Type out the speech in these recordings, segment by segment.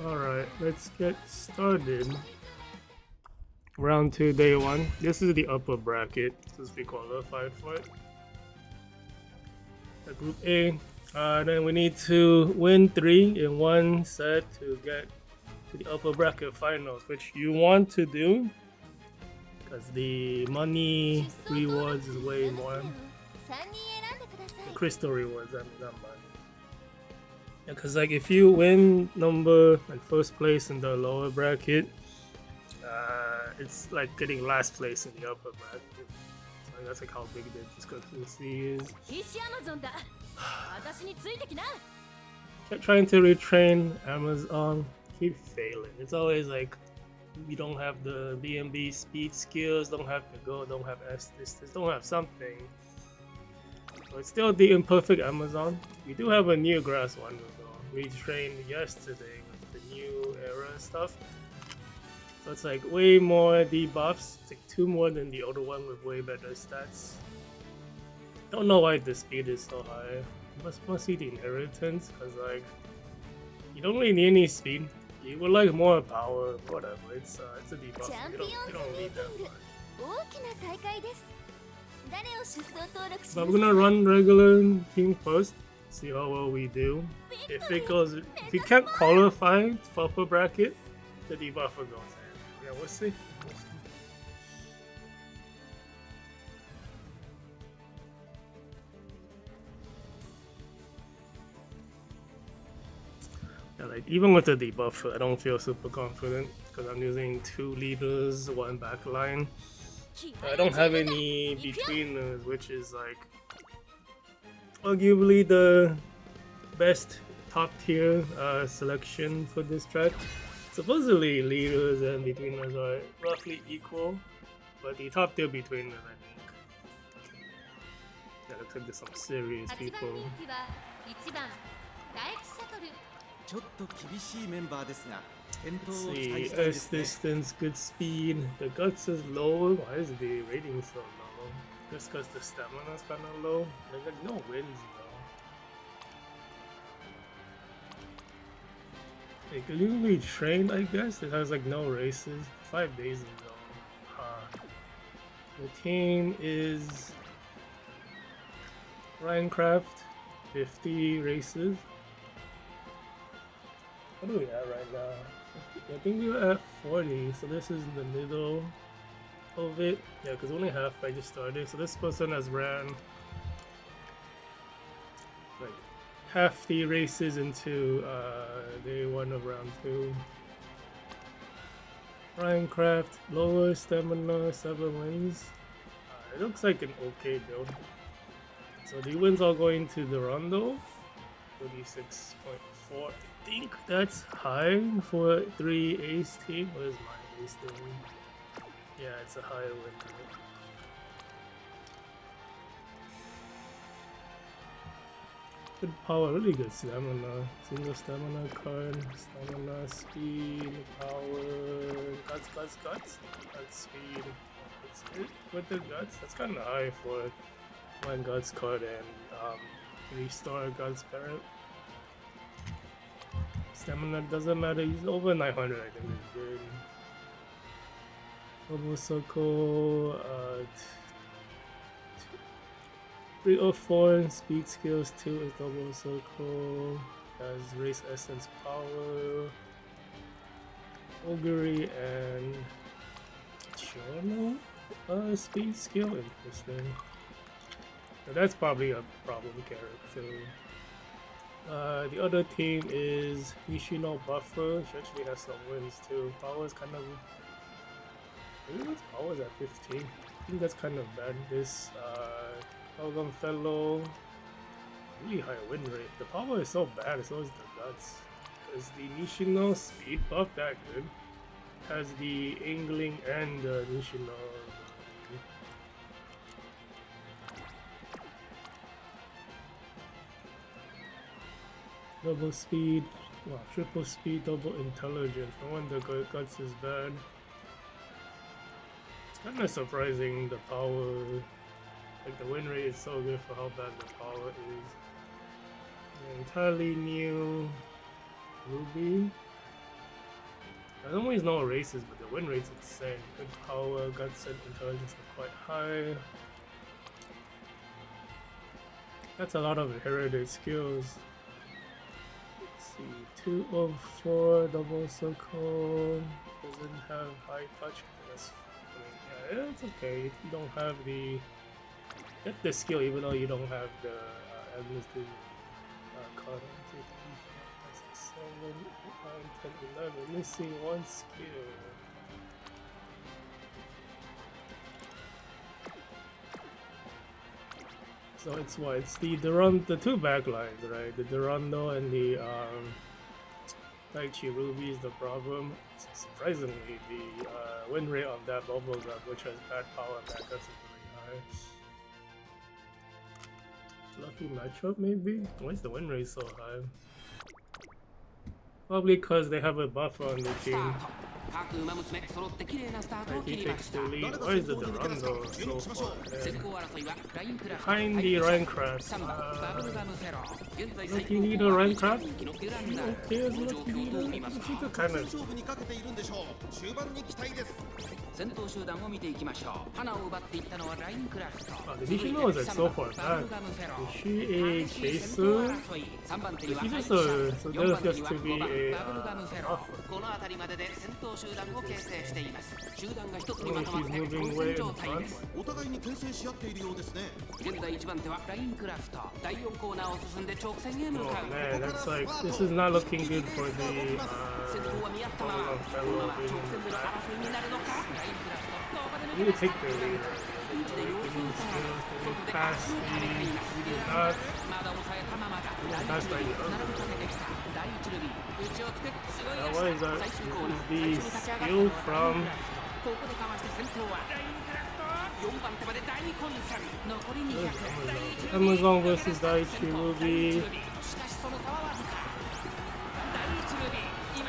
Alright, let's get started. Round 2, day 1. This is the upper bracket since we qualified for it. Group A. Then we need to win 3 in one set to get to the upper bracket finals, which you want to do because the money rewards is way more. The crystal rewards, I mean, not money. Because like if you win first place in the lower bracket, it's like getting last place in the upper bracket. So that's like how big the discrepancy is. Kept trying to retrain Amazon, keep failing. It's always like we don't have the BNB speed skills, don't have to go, don't have S distance, don't have something. So it's still the imperfect Amazon. We do have a new grass one though. We trained yesterday with the new era stuff. So it's like way more debuffs. It's like 2 more than the older one with way better stats. Don't know why the speed is so high. Must be the inheritance, cause like you don't really need any speed. You would like more power, whatever. It's a debuff. You don't need that much. But we're gonna run regular team first. See how well we do. If we can't qualify for upper bracket, the debuffer goes in. Yeah, we'll see. Yeah, like even with the debuffer, I don't feel super confident because I'm using 2 leaders, 1 backline. I don't have any betweeners, which is like arguably the best top tier selection for this track. Supposedly leaders and betweeners are roughly equal, but the top tier betweeners, I think. Yeah, looks like there's some serious people. Let's see, S distance, good speed. The guts is low. Why is the rating so low? Just because the stamina is kind of low. There's like no wins though. Like legally trained, I guess. It has like no races. 5 days ago. The team is Minecraft, 50 races. What are we at right now? I think we were at 40, so this is in the middle of it. Yeah, because only half I just started. So this person has ran like half the races into day 1 of round 2. Minecraft, lower stamina, 7 wins. It looks like an okay build. So the wins all going to the Rondo, 36.4. I think that's high for 3 ace team. What is my ace team? Yeah, it's a high win rate. Good power, really good stamina. Single stamina card, stamina, speed, power, guts. Guts, speed. That's it with the guts. That's kind of high for 1 guts card and 3-star guts parent. Stamina doesn't matter, he's over 900, I think is good. Double circle, 304 speed skills, 2 is double circle, has race essence power, augury and Chono speed skill, interesting. Now that's probably a problem character. The other team is Nishino Buffer. She actually has some wins too. Power is kind of. Maybe its power is at 15. I think that's kind of bad. This Pelgrim Fellow, really high win rate. The power is so bad, so is the guts. Because the Nishino speed buff that good has the Angling and the Nishino. Double speed, wow, triple speed, double intelligence. No wonder the guts is bad. It's kind of surprising the power, like the win rate is so good for how bad the power is. An entirely new Ruby. There's always no races, but the win rate's insane. Good power, guts, and intelligence are quite high. That's a lot of inherited skills. Let's see, 204 double circle. Doesn't have high touch. That's, I mean, yeah, it's okay. If you don't have the get the skill, even though you don't have the administrative card. 7, 8, 9, 10, 11. Missing one skill. So it's what? It's the two backlines, right? The Durando and the Daichi Ruby is the problem. Surprisingly, the win rate on that bubble gun, which has bad power and bad guts, is really high. Lucky matchup, maybe? Why is the win rate so high? Probably because they have a buffer on the team. Like he takes the lead. Why is the Durando so far ahead? Behind the Minecraft. Lucky Leader Minecraft? Okay, as Lucky Leader. She could kind of... Oh, the Nishino is like so far back. Is she a chaser? She's just a... So there's just to be a... offer. She's moving way in front. Oh man, that's like... This is not looking good for the... fellow in the back. You need to take the lead. Pass what is that? Is the skill from... Amazon versus Daichi Ruby.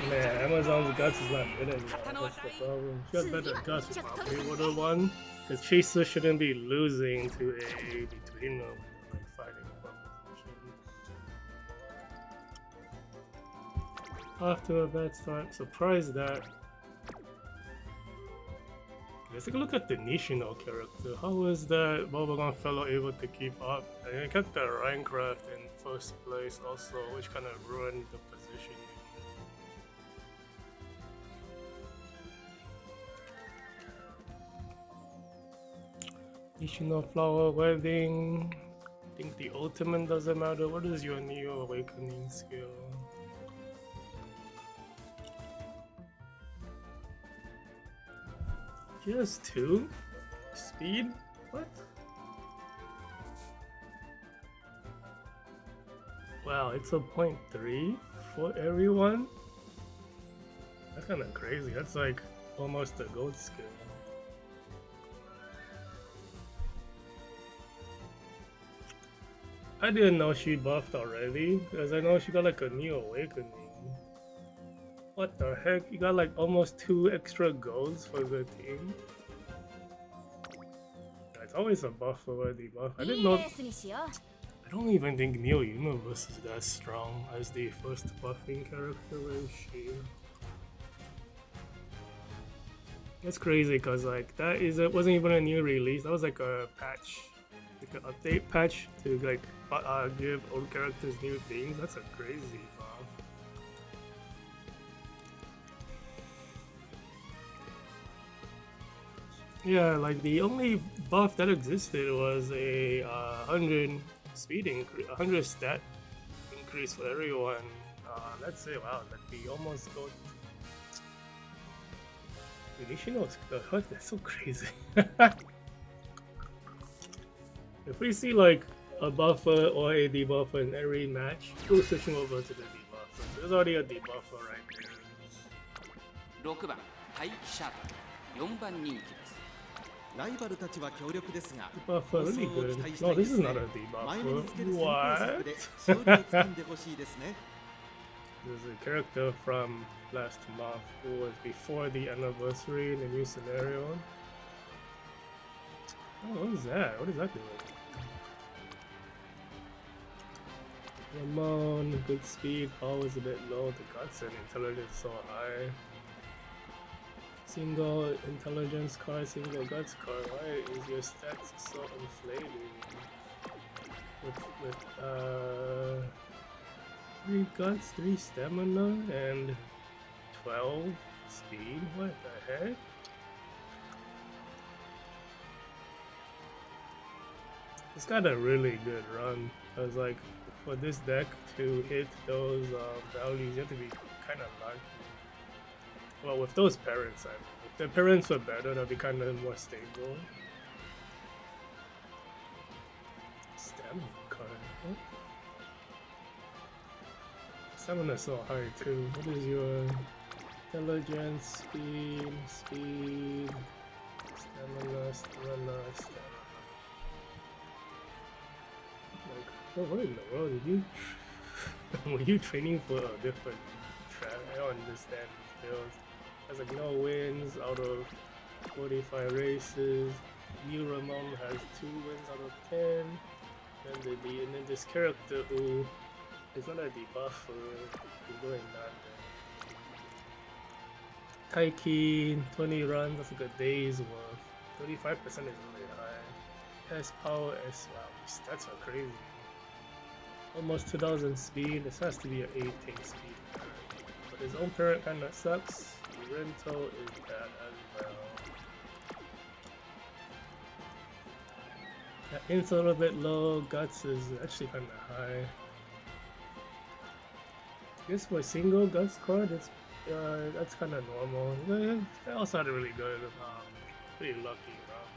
Man, Amazon's guts is not good enough. That's the problem. She has better guts, she probably would have won. Because Chaser shouldn't be losing to a between them, like fighting for position. After a bad start, surprised that. Let's take a look at the Nishino character. How was that Bubblegum fellow able to keep up? And he kept the Minecraft in first place also, which kind of ruined the position. Nishino Flower Wedding. I think the ultimate doesn't matter. What is your Neo Awakening skill? He has 2? Speed? What? Wow, it's a 0.3 for everyone? That's kinda crazy. That's like almost a gold skill. I didn't know she buffed already, because I know she got like a Neo Awakening. What the heck? You got like almost 2 extra golds for the team. It's always a buff over the buff. I didn't know. I don't even think Neo Universe is that strong as the first buffing character. Where is she? That's crazy because like that wasn't even a new release. That was like a patch, like an update patch to like give old characters new things. That's a crazy buff. Yeah, like the only buff that existed was a 100 speed increase, 100 stat increase for everyone. Let's say, wow, that we almost got. Nishino's that's so crazy. If we see like a buffer or a debuffer in every match, we're switching over to the debuffer. There's already a debuffer right there. 6番待機シャート4番人気です。ライバルたちは強力ですが、 Debuffer really good. No, this is not a debuffer. What? There's a character from last month who was before the anniversary in the new scenario. Oh, what is that? What is that doing? Ramon, good speed, power is a bit low, the guts and intelligence so high. Single intelligence card, single guts card. Why is your stats so inflated? With 3 guts, 3 stamina, and 12 speed? What the heck? It's got a really good run. I was like, for this deck to hit those values, you have to be kind of lucky. Well, with those parents, I mean, if the parents were better, that'd be kind of more stable. Stamina card. Oh. Stamina so high too. What is your intelligence, speed, stamina, stamina. Like, oh, what in the world did you? Were you training for a different track? I don't understand these builds. Has like no wins out of 45 races. New Ramon has 2 wins out of 10. And then this character who is not a debuffer is doing that. Taiki, 20 runs, that's like a day's worth. 35% is really high. S power, S wow, these stats are crazy. Almost 2000 speed. This has to be an 18 speed. But his own parent kinda sucks. Rental is bad as well. Int's a little bit low, Guts is actually kinda high. I guess for a single Guts card, that's kinda normal. Yeah, they also had a really good, pretty lucky run.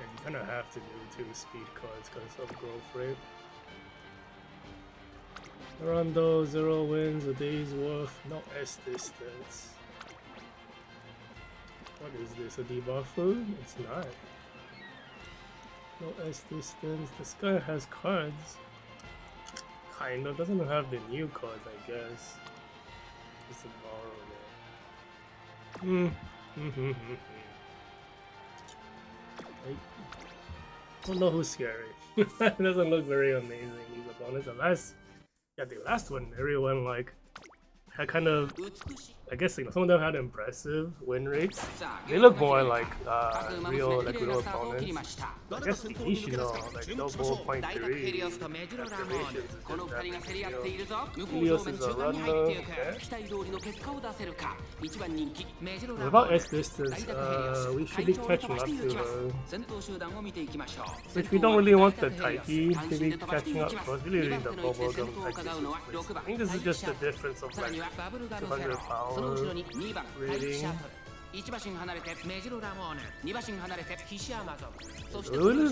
And you kinda have to do 2 speed cards because of growth rate. Rondo, 0 wins, a day's worth, no S distance. What is this, a debuffer? It's not. No S distance. This guy has cards. Kind of, doesn't have the new cards, I guess. Just to borrow it. I don't know who's scary. It doesn't look very amazing, these opponents. The last one, everyone like had kind of, I guess, you know, some of them had impressive win rates. They look more like real opponents. I guess the Ishino, like double point 3 activations. Helios is a runner. Without S distance, we should be catching up to her. Which we don't really want the Taiki to be catching up to us. Really need the bubblegum Taiki. I think this is just the difference of like 200 power rating. This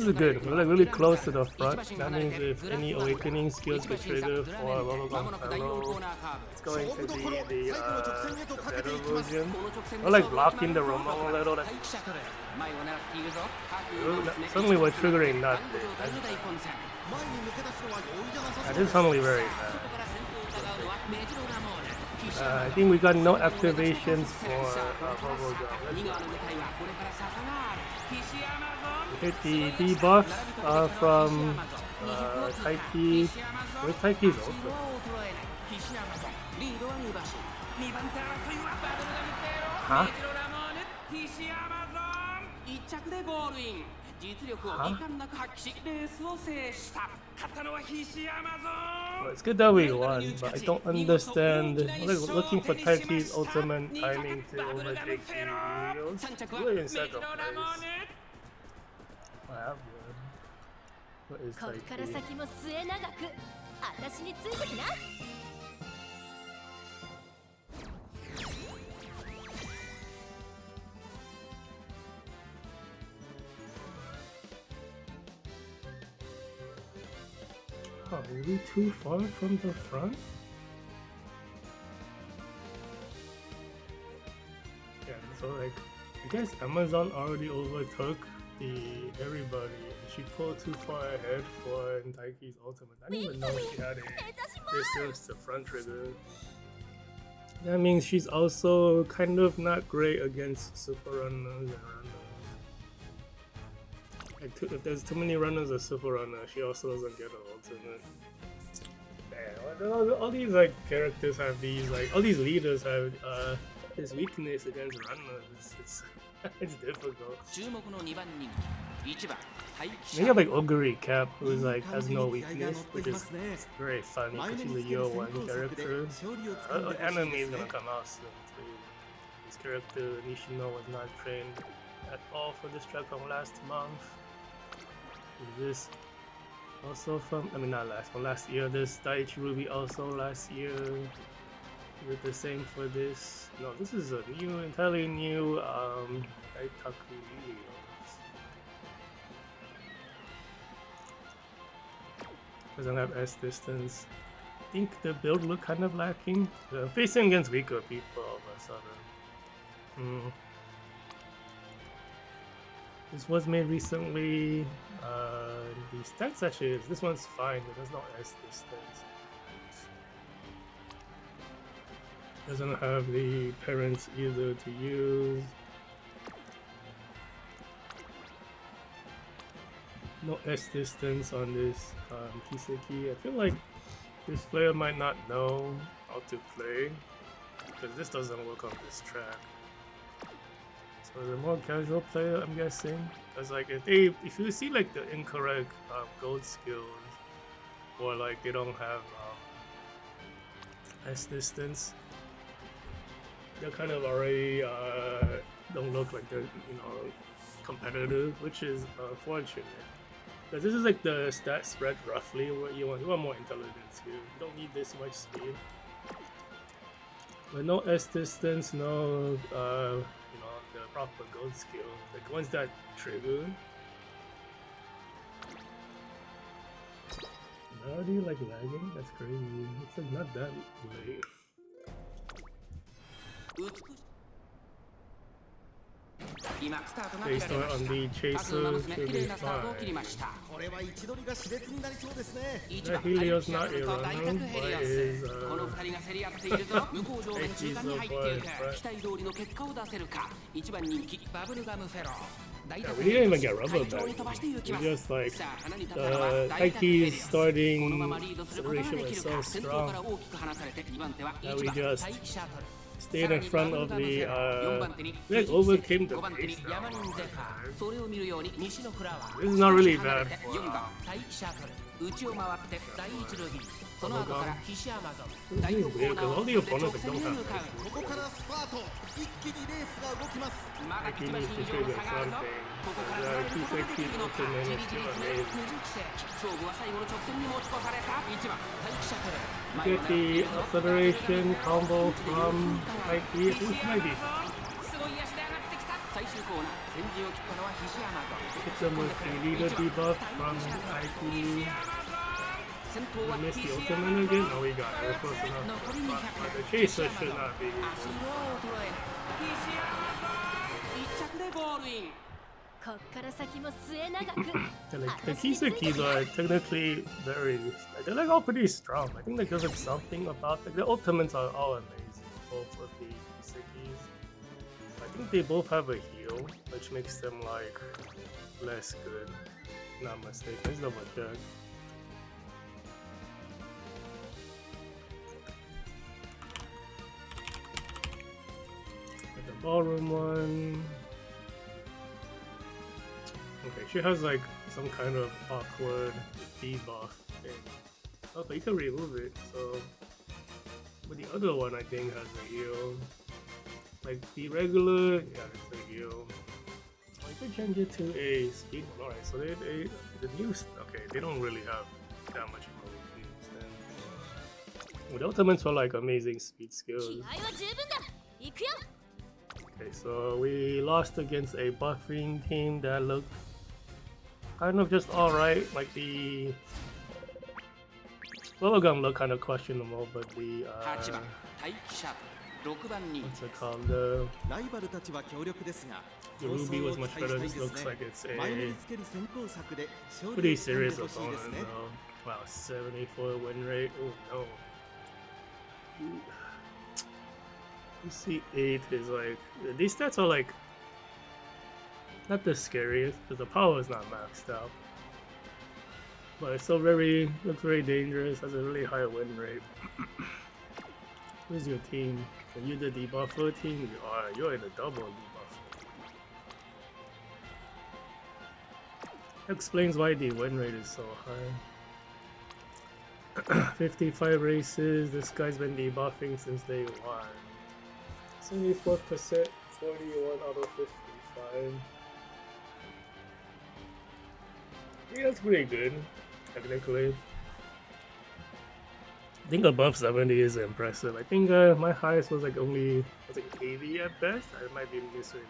is good. We're like really close to the front. That means if any awakening skills get triggered for Bubblegum Fellow, it's going to be the better version. We're like blocking the Romo a little. Suddenly we're triggering that bit. That is suddenly very bad. I think we got no activations for Bubblegum. We hit the debuff from Taiki. Where's Taiki's ultimate? Huh? Well, it's good that we won, but I don't understand. I'm like looking for Taiki's ultimate timing to overtake the really in second place. Wow, what is Taiki? Oh, are we too far from the front? Yeah, so like, I guess Amazon already overtook everybody. She pulled too far ahead for Taiki's ultimate. I didn't even know she had this the front trigger. That means she's also kind of not great against super runners and runners. Like if there's too many runners or super runner, she also doesn't get an ultimate. Man, all these like characters have these, like all these leaders have his weakness against runners. It's difficult. 注目の2番人気1番大気 They got like Oguri Cap, who's like has no weakness, which is very funny because he's a year one character. Anime is gonna come out soon too. This character Nishino was not trained at all for this track from last month. Is this also from? I mean, not last year. This Daiichi Ruby also last year. Is it the same for this? No, this is a new, entirely new Daitaku Helios. Doesn't have S distance. I think the build look kind of lacking. Facing against weaker people all of a sudden. This was made recently. The stats actually is this one's fine, but there's no S distance. Doesn't have the parents either to use. No S distance on this Kiseki. I feel like this player might not know how to play because this doesn't work on this track. So the more casual player, I'm guessing, because like if you see like the incorrect gold skills, or like they don't have S distance, they're kind of already don't look like they're competitive, which is unfortunate. Because this is like the stat spread roughly where you want more intelligence here. You don't need this much speed. But no S distance, no the proper gold skill. Like ones that trigger. How do you like lagging? That's crazy. It's like not that late. They start on the chaser to be fine. That Helios not a runner, but is yeah, we didn't even get rubber back. We just like the Taiki's starting acceleration was so strong that we just stayed in front of the we like overcame the base. This is not really bad for this is weird because all the opponents like, don't have Taiki needs to trigger something. Kiseki's ultimate is still amazing. You get the acceleration combo from Taiki, which might be fun. Hit them with the leader debuff from Taiki. We missed the ultimate again? No, we got it. We're close enough. But the chaser should not be. The Kisekis are technically they're like all pretty strong. I think that there's like something about the ultimates are all amazing, both of the Kisekis. I think they both have a heal, which makes them like less good. Not mistaken. Let's double check. The ballroom one. Okay, she has like some kind of awkward debuff thing. Oh, but you can remove it, so... But the other one I think has a heal. Like the regular, yeah, it's a heal. Oh, you can change it to a speed one. Alright, so the new... Okay, they don't really have that much more weakness then. Well, the ultimates were like amazing speed skills. Okay, so we lost against a buffing team that looked kind of just alright, like the Bubblegum looked kind of questionable, but the what's it called? The Ruby was much better. This looks like it's a pretty serious opponent though. Wow, 74 win rate. Oh no. UC8 is like, these stats are like not the scariest because the power is not maxed out, but it's still looks very dangerous, has a really high win rate. Who's your team? Are you the debuffer team? You are. You're in the double debuffer. Explains why the win rate is so high. 55 races. This guy's been debuffing since day one. 74%, 41 out of 55. Yeah, that's pretty good, technically. I think above 70 is impressive. I think my highest was like only 80 at best. I might be misremembering.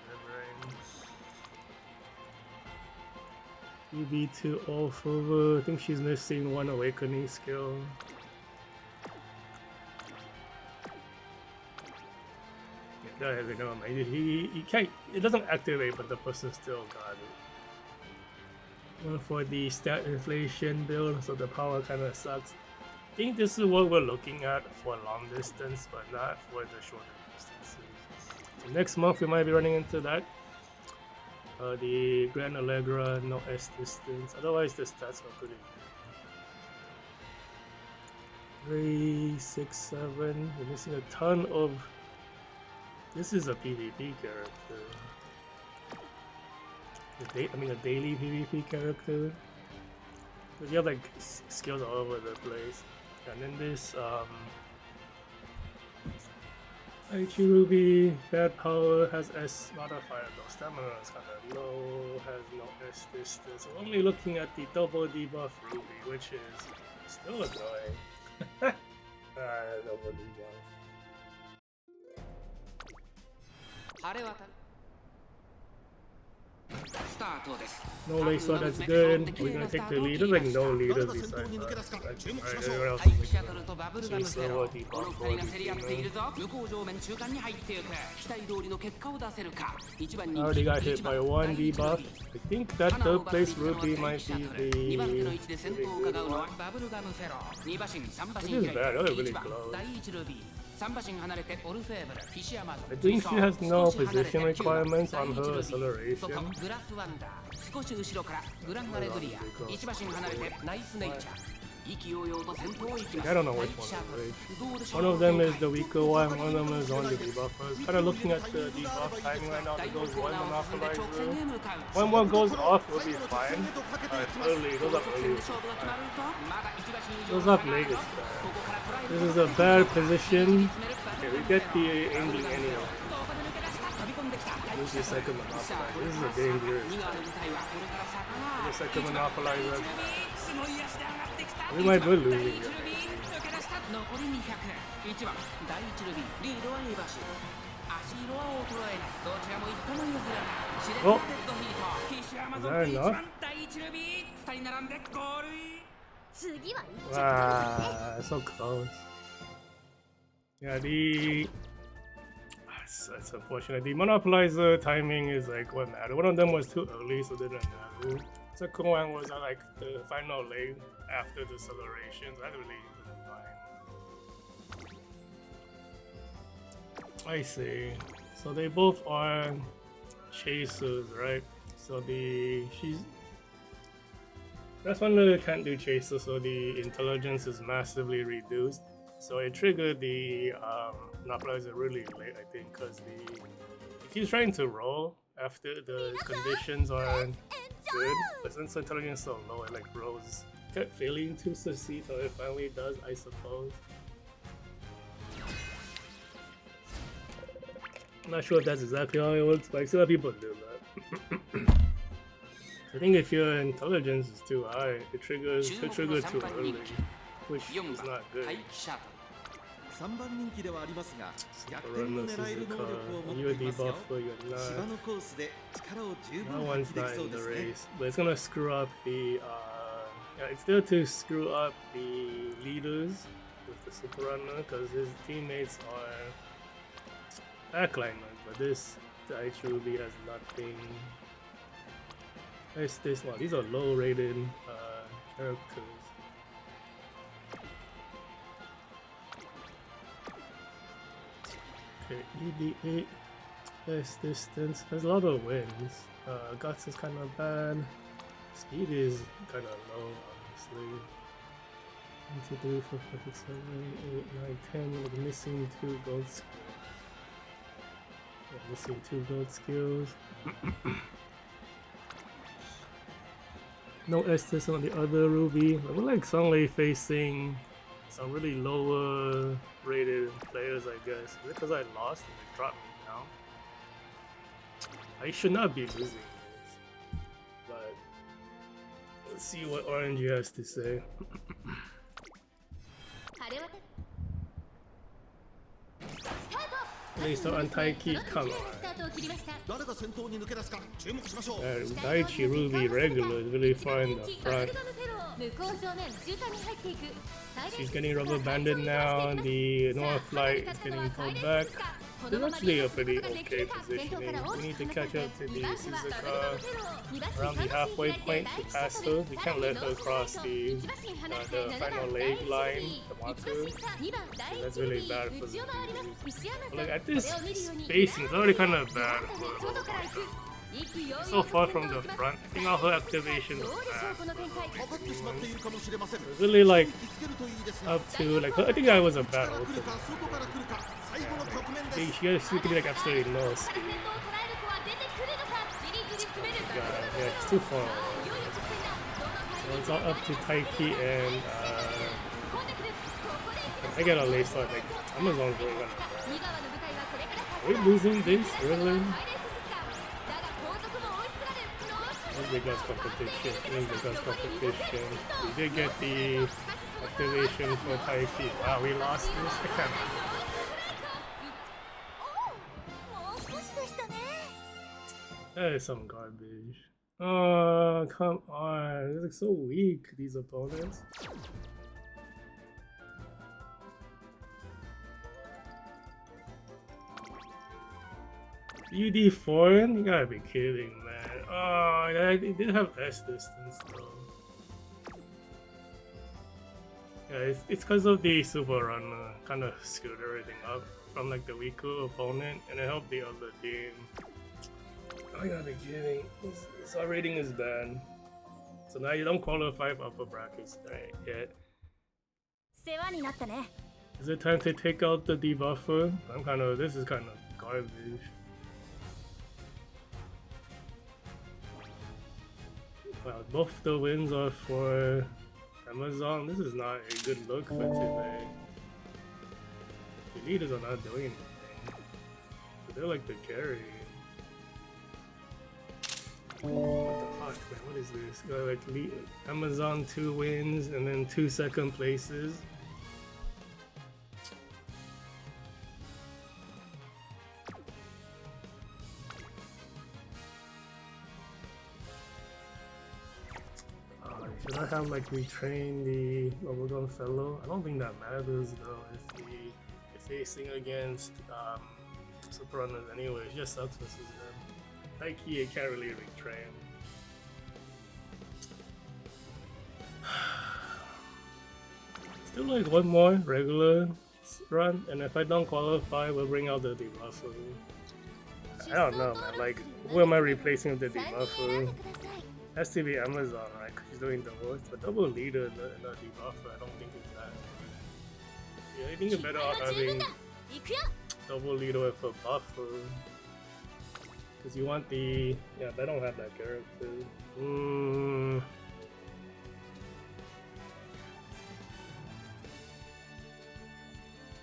EB2 off over. I think she's missing one awakening skill. Yeah, never mind. He can't. It doesn't activate, but the person still got it. One for the stat inflation build, so the power kind of sucks. I think this is what we're looking at for long distance, but not for the shorter distances. So next month we might be running into that. The Grand Allegra, no S distance. Otherwise, the stats are pretty good. 3, 6, 7. We're missing a ton of. This is a PvP character. A daily PvP character. Because you have like skills all over the place. And then this Ichirubi, bad power, has S modifier though. Stamina is kind of low, has no S distance. So only looking at the double debuff Ruby, which is still annoying. Double debuff. No late, so that's good. We're gonna take the lead. There's like no leaders besides us. Everyone else is like slow debuff for the team. I already got hit by one debuff. I think that third place Ruby might be the really good one. This is bad, they're really close. I think she has no position requirements on her acceleration. I don't know which one is which. One of them is the weaker one of them is on the debuffers. Kind of looking at the debuff timing right now, it goes one monopolizer. When one goes off, will be fine. Early, goes up early. Goes up late is bad. This is a bad position. Okay, we get the angling anyway. This is the second monopolizer. This is a dangerous thing. The second monopolizer. We might be losing it. Oh! Is that enough? Wow, so close. Yeah, it's unfortunate. The monopolizer timing is like what mattered. One of them was too early, so it didn't matter. Second one was at like the final leg after the acceleration. That really didn't mind. I see. So they both are chasers, right? So that's one that can't do chaser, so the intelligence is massively reduced. So it triggered the monopolizer really late, I think, because if he's trying to roll after the conditions are good, but since the intelligence is so low, it like rolls, kept failing to succeed, so it finally does, I suppose. I'm not sure if that's exactly how it works, but I see a lot of people do that. I think if your intelligence is too high, it triggers too early, which is not good. You're a debuffer, you're not. No one's not in the race, but it's gonna screw up the. It's there to screw up the leaders with the super runner because his teammates are backliners, but the Ichirubi has nothing. This one. These are low rated characters. Okay, EB8 best distance has a lot of wins. Guts is kind of bad. Speed is kind of low, honestly. 1, 2, 3, 4, 5, 6, 7, 8, 9, 10. We're missing 2 gold skills. Missing 2 build skills. No Estes on the other Ruby. I feel like Sunley facing some really lower rated players, I guess. Is it because I lost and they dropped me down? I should not be losing this. But let's see what Orange has to say. Based on Taiki, come on. Daichi Ruby regular is really far in the front. She's getting rubber banded now, and the North Light is getting pulled back. It's actually a pretty okay positioning. We need to catch up to the Suzuka around the halfway point to pass her. We can't let her cross the final leg line, the marker. That's really bad for the like at this spacing, it's already kind of bad for so far from the front. I think all her activation was bad. It's really like up to like I think I was a bad ultimate. She could be like absolutely no speed. Yeah, it's too far. So it's all up to Taiki and I get a late start. Like Amazon's really gonna bad. Are we losing this? Really? That's because competition. We did get the activation for Taiki. Wow, we lost this. I can't. That is some garbage. Oh, come on. They're like so weak, these opponents. UD4? You gotta be kidding, man. Oh, yeah, they did have S distance though. Yeah, it's because of the super run kind of screwed everything up from like the weaker opponent, and it helped the other team. I gotta be kidding. This rating is bad. So now you don't qualify for upper brackets yet. Is it time to take out the debuffer? This is kind of garbage. Wow, both the wins are for Amazon. This is not a good look for today. The leaders are not doing anything. But they're like the carry. What the fuck, man? What is this? Amazon 2 wins and then 2 second places. Should I have like retrain the Bubblegum Fellow? I don't think that matters though if you're facing against super runners anyway. It just sucks versus them. Nike can't really retrain. Still like one more regular run, and if I don't qualify, we'll bring out the debuffer. I don't know, man. Like, who am I replacing with the debuffer? Has to be Amazon, right? Cause she's doing the worst. But double leader in the debuffer, I don't think it's that. Yeah, I think you're better off having double leader with a buffer. Cause you want the I don't have that character.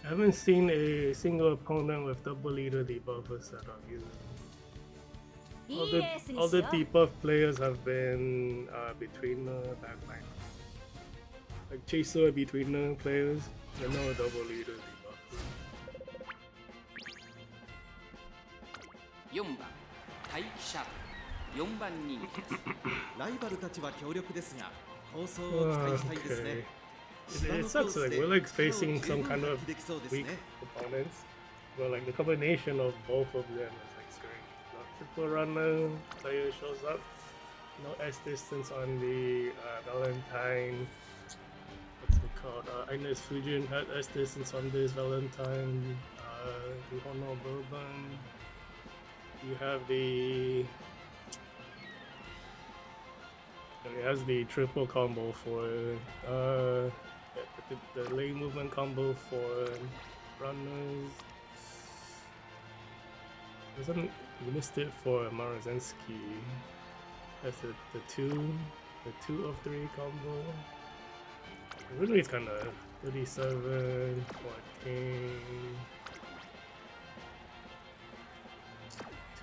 I haven't seen a single opponent with double leader debuffer setup either. All the debuff players have been between backline. Like Chaser between the players, and no double leader debuffer. 4番タイキシャープ4番人気ですライバルたちは強力ですが構想を期待したいですね It sucks, like we're like facing some kind of weak opponents, but like the combination of both of them is like scary. Triple runner player shows up, no S distance on the Valentine. What's it called? Ines Fujin had S distance on this Valentine. You don't know Bourbon. You have the. It has the triple combo for the lane movement combo for runners. Doesn't list it for Marozensky. That's the two of three combo. Really, it's kind of 37, 14,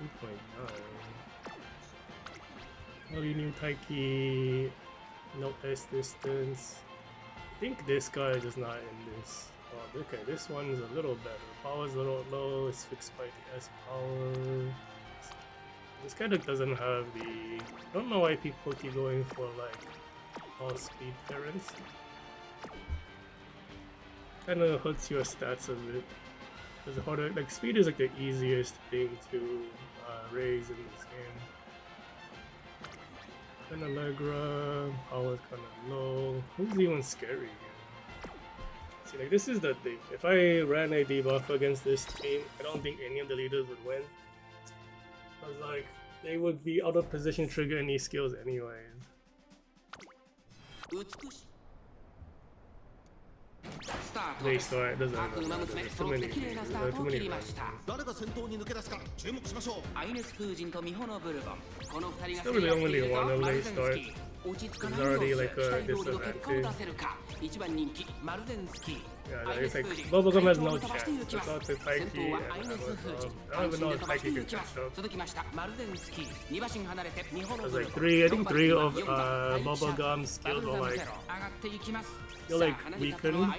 2.9. Oh, you new Taiki, no S distance. I think this guy is just not in this. Oh, okay, this one's a little better. Power's a little low, it's fixed by the S power. This kind of doesn't have the... I don't know why people keep going for like all speed parents. Kind of hurts your stats a bit. It's harder. Like speed is like the easiest thing to raise in this game. Kind of Allegra, power's kind of low. Who's even scary here? See, like this is the thing. If I ran a debuff against this team, I don't think any of the leaders would win. Because like they would be out of position to trigger any skills anyways. They start, doesn't matter. There's too many rounds. Still really only one of late start. There's already like a disadvantage. Yeah, it's like Bubblegum has no chance. It's out to Taiki and Amazon. I don't even know if Taiki can catch up. There's like I think three of Bubblegum's skills are like, you're like weakened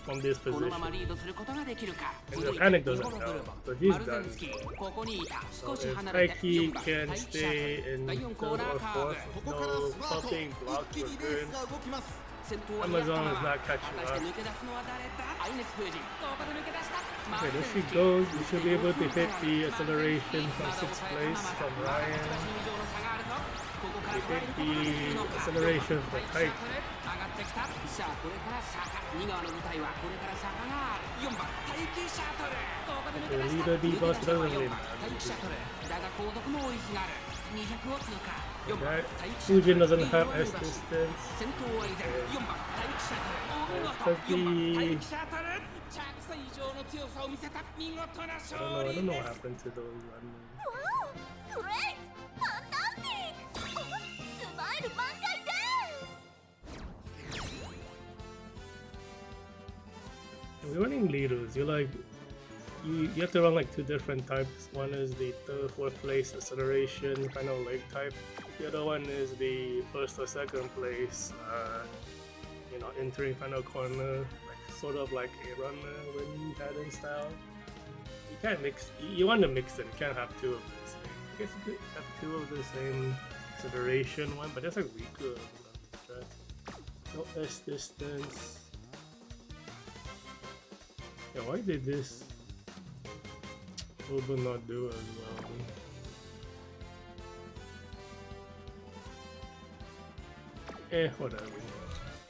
from this position. And the panic doesn't help, so he's done. So if Taiki can stay in third or fourth, no popping blocks were good. Amazon is not catching up. Okay, there she goes. We should be able to hit the acceleration from 6th place from Ryan. We hit the acceleration for Taiki. The leader debuff doesn't really matter. That Fujin doesn't have S distance. I don't know what happened to those runners. Wow! Great! Fantastic! Smile Bankai dance! We're running leaders. You're like, you have to run like two different types. One is the third, fourth place acceleration kind of leg type. The other one is the first or second place, entering final corner, like sort of like a runner when you had in style. You can't mix. You want to mix them. You can't have two of the same. I guess you could have two of the same acceleration one, but that's like weaker. No S distance. Yeah, why did this Oba not do as well? Whatever.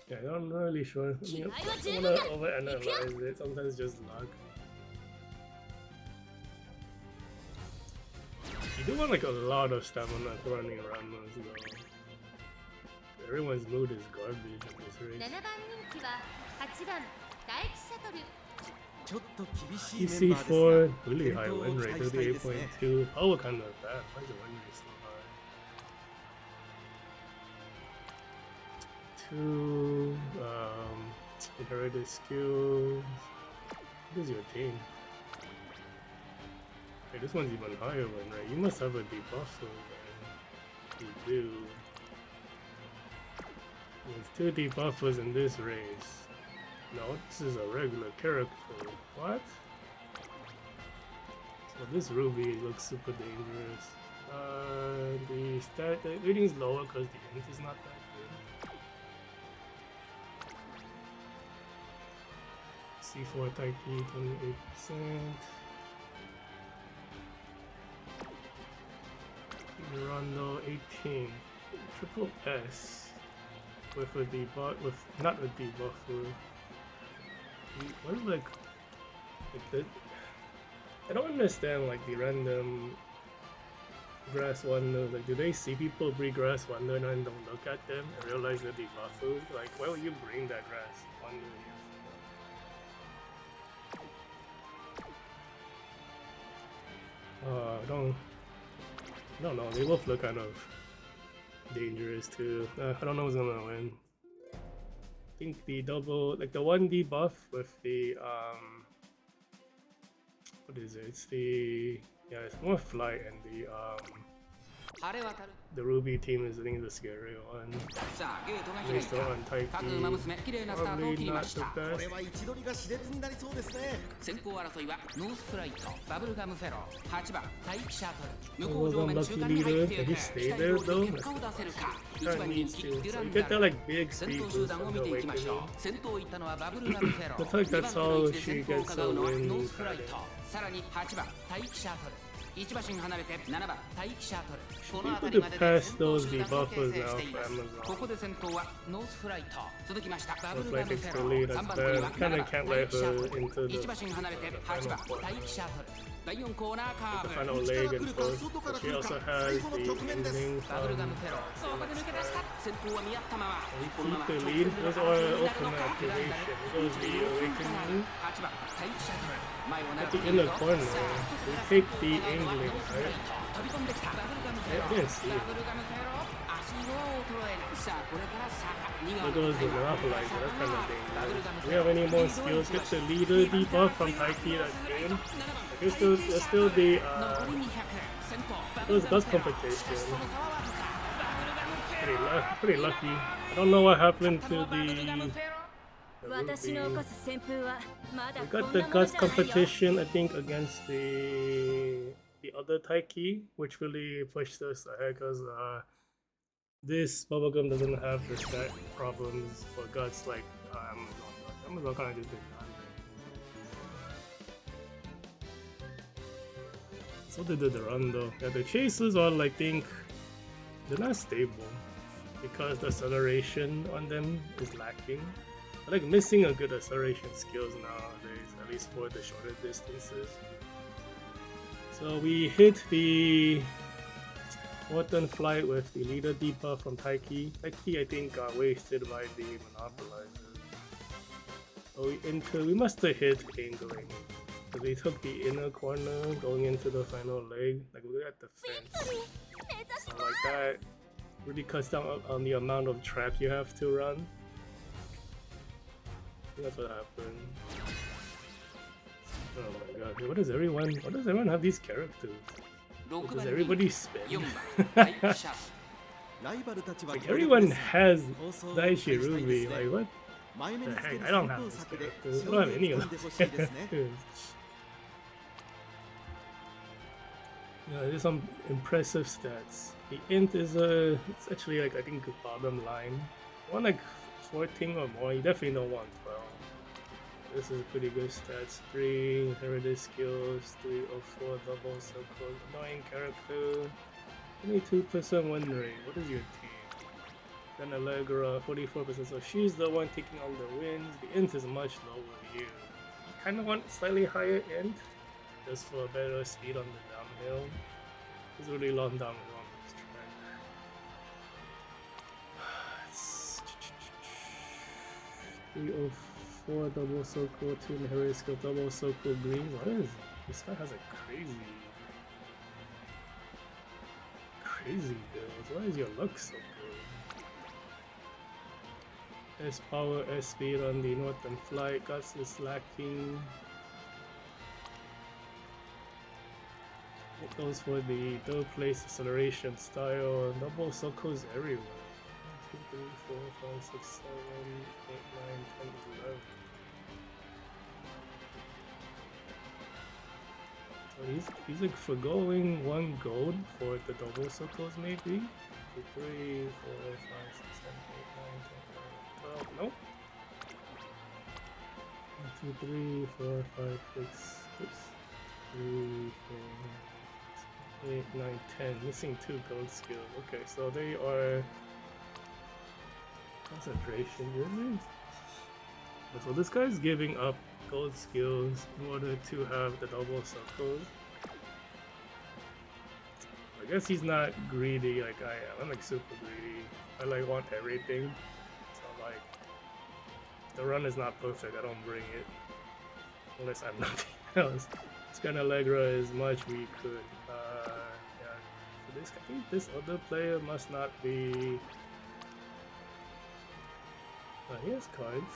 Yeah, I'm not really sure. I mean, I don't want to overanalyze it. Sometimes just luck. You do want like a lot of stamina running around those though. Everyone's mood is garbage at this rate. 7番人気は8番大気シャトル EC4, really high win rate, 38.2. Oh, what kind of bad? Why is the win rate so high? 2 inherited skills. What is your team? Okay, this one's even higher win rate. You must have a debuffer then. You do. There's 2 debuffers in this race. No, this is a regular character. What? So this Ruby looks super dangerous. The rating is lower because the int is not that good. C4 Taiki 28%. Rondo 18. Triple S with a debuff, with not a debuffer. What is like the? I don't understand like the random grass wonder. Like, do they see people bring grass wonder and then don't look at them and realize they're debuffed? Like, why would you bring that grass wonder? I don't know. They both look kind of dangerous too. I don't know who's gonna win. I think the double, like the 1D buff with the what is it? It's the it's more flight, and the Ruby team is I think the scary one. さあゲートが開い Based た on Taiki, 各馬娘綺麗なスタートを切 probably りま not し the た best. これは位置取りが熾烈になりそうですね。先行争いはノースフライトバブルガムフェロー8番待機シャトル向こう上面中間に入っている Can he stay there, though? 結果を出せるか Kinda 1番 needs 人気 to. デュ So ラ you ン get ダ that ル like big 先 speed 頭 boost 集団を from 見 the ていきましょ awakening. う先頭を行ったのはバブルガムフェロー Looks like 2 that's 番の how 位置で she 先頭を gets 伺うのは the win ノースフライト credit. さらに8番待機シャトル1馬身離れて7番待機シャトル Should こ be の able 辺り to までで pass 先頭 those 集団を debuffers 形成 now してい for ます Amazon. ここで先頭はノースフライト続きましたバブ Looks ルガ like ム it's フェ the ロ lead. ー That's 3番組 bad. は Kinda 7 can't 番 let 待機シャ her トル into the 1馬身離れて the 8 final 番 point. 待機シャトル第4コーナーカ The ーブ final leg and first. But she also has the ending バブルガ from ムフェローここで抜け出した先頭は見合ったまま we このまま keep the lead. There's our ultimate activation. It goes the awakening. 8番待機シャトル前を At 狙っ the てい in る the ぞ corner. さあ We take the angling, right? 飛び込んできたバブルガムフェロ I didn't see ー it. バブルガムフェロー足の衰えないさあこれから坂2 There 番 goes the monopolizer. That's kind of dangerous. Do we have any more skills? Get the leader debuff from Taiki that game. There's still the 残り200先頭バブ there's ルガム dust フェロー competition. しかしその差はわずかバブルガムフェロー Pretty lucky. I don't know what happened to バブルガム the フェロー 私の起 Ruby. こす旋風はまだ We こ got ん the なもの Gust じゃないよ competition, I think, against the other Taiki, which really pushed us ahead because this bubblegum doesn't have the stat problems for guts like Amazon does. Amazon kind of just did that. So they did the run though. Yeah, the chases are like they're not stable because the acceleration on them is lacking. I like missing a good acceleration skills nowadays, at least for the shorter distances. So we hit the Northern Flight with the leader debuff from Taiki. Taiki I think got wasted by the monopolizer. So we must have hit angling. Because we took the inner corner going into the final leg. Like look at the fence. So like that really cuts down on the amount of trap you have to run. I think that's what happened. Oh my god, why does everyone have these characters? 6 Does 番 everybody 4 spin? 番待機シャトル ライバルたちは Like 強力 everyone です。 has 放送を Daishi 期待したいです Ruby, ね like what 前目 the につけ heck? る I don't 先 have 行 these 策で characters. I 勝 don't 利 have を any 掴 of んで those ほしいですね。 characters. Yeah, there's some impressive stats. The int it's actually like I think bottom line. Want like 14 or more, you definitely don't want 12. This is pretty good stats. 3 inherited skills, 3 or 4 double circles, annoying character, 22% win rate. What is your team? Then Allegra, 44%. So she's the one taking all the wins. The int is much lower here. You kind of want slightly higher int, just for better speed on the downhill. It's really long downhill on this track. It's 304 double circle, 2 inherited skill, double circle green. What is this guy has a crazy build. Why is your luck so good? S power, S speed on the Northern Flight, Guts is lacking. It goes for the third place acceleration style, double circles everywhere. 1, 2, 3, 4, 5, 6, 7, 8, 9, 10, 11. So he's like forgoing 1 gold for the double circles maybe? 2, 3, 4, 5, 6, 7, 8, 9, 10, 11, 12. Nope. 1, 2, 3, 4, 5, 6, oops. 3, 4, 8, 9, 10. Missing 2 gold skills. Okay, so they are concentration really. So this guy's giving up gold skills in order to have the double circles. I guess he's not greedy like I am. I'm like super greedy. I like want everything. So like the run is not perfect. I don't bring it unless I have nothing else. Let's get Allegra as much we could. this. I think this other player must not be. Oh, he has cards.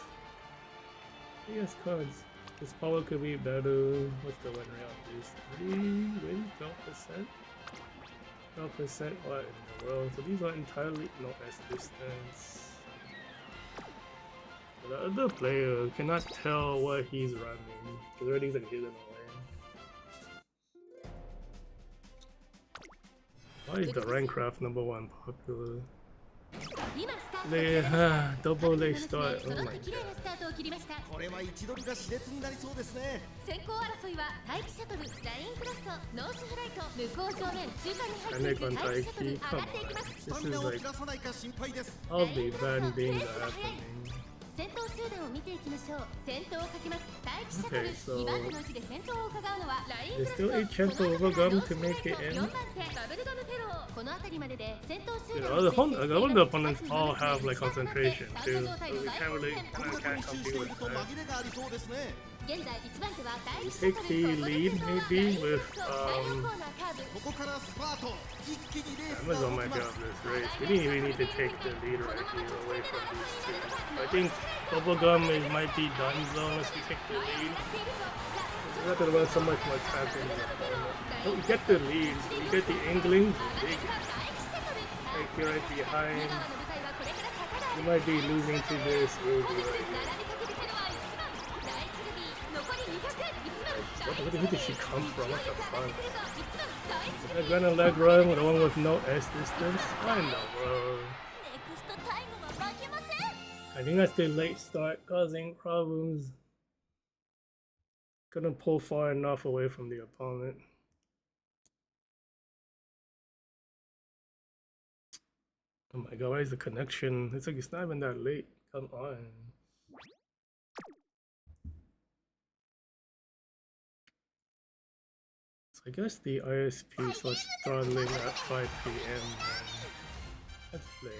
He has cards. His power could be better. What's the win rate on this? 3 wins, 12%. 12% what in the world? So these are entirely no S distance. The other player cannot tell what he's running because everything's like hidden away. Why is the Rankcraft #1 popular? They double they start. Oh my god. これは位置取りが熾烈になりそうですね。先行争いは待機シャトル、ラインクロスト、ノースフライト、向こう正面、中間に入っていく待機シャトル上がっていきます。スタミナを切らさないか心配です。 All the bad things are happening. 先頭集団を見ていきましょう。先頭をかけます。待機シャトル、 Okay, so 2番手の位置で先頭を伺うのはラインクロ there's ス still ト。 a chance to overcome to make it 4 in. 番手、バブルガムペロー。この辺りまでで先頭集 Dude, 団 all を the opponents all have like concentration too, so we can't really これだけ can't 密集して compete いる with と that. 紛れがありそうですね。現在1番手は第 We 1シャ take ト the ル、 lead maybe with 第4コーナーカーブ。ここからスパート。一気にレース Amazon が might 起き get ま off す。 this race. We didn't even need to take the lead right here away from these two. I think Bubblegum might be done though unless we take the lead. We have to run so much more traffic in the opponent. Oh, we get the lead. We get the angling. Big. Right here, right behind. We might be losing to this Ruby right here. Where did she come from? What the fuck? That gun and leg run, the one with no S distance? What in the world? I think that's the late start causing problems. Couldn't pull far enough away from the opponent. Oh my god, where's the connection? It's like it's not even that late. Come on. So I guess the ISP starts throttling at 5 p.m. That's lame.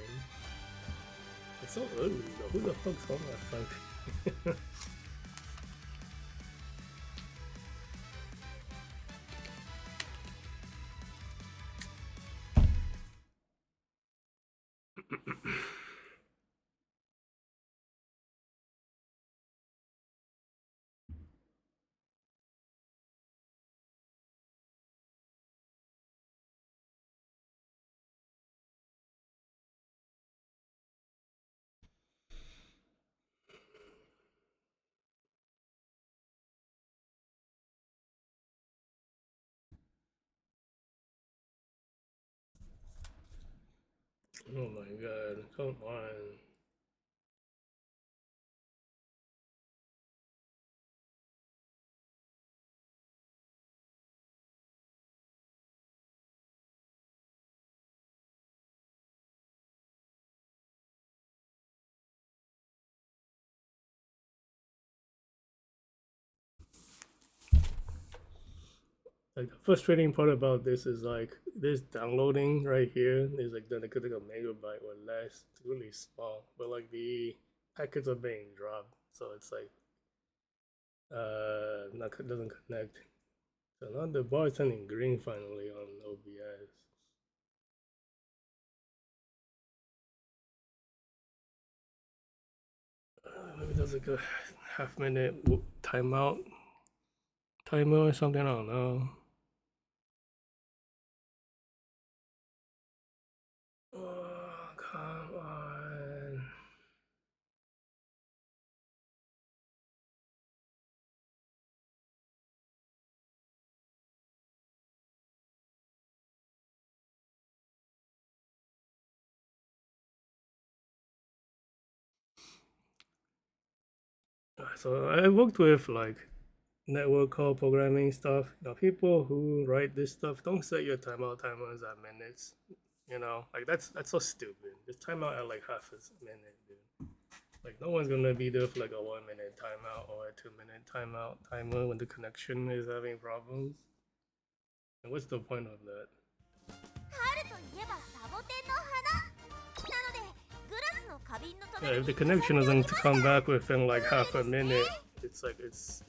It's so early though. Who the fuck's home at 5 p.m.? Oh my god, come on. Like the frustrating part about this is like this downloading right here is like then it could like a megabyte or less. It's really small, but like the packets are being dropped, so it's like not doesn't connect. So now the bar is turning green finally on OBS. Maybe there's like a half-minute timeout timer or something. I don't know. Oh, come on. So I worked with like network call programming stuff. You know, people who write this stuff don't set your timeout timers at minutes. You know, like that's so stupid. Just timeout at like half a minute, dude. Like no one's gonna be there for like a 1 minute timeout or a 2 minute timeout timer when the connection is having problems. And what's the point of that? Yeah, if the connection doesn't come back within like half a minute, it's like it's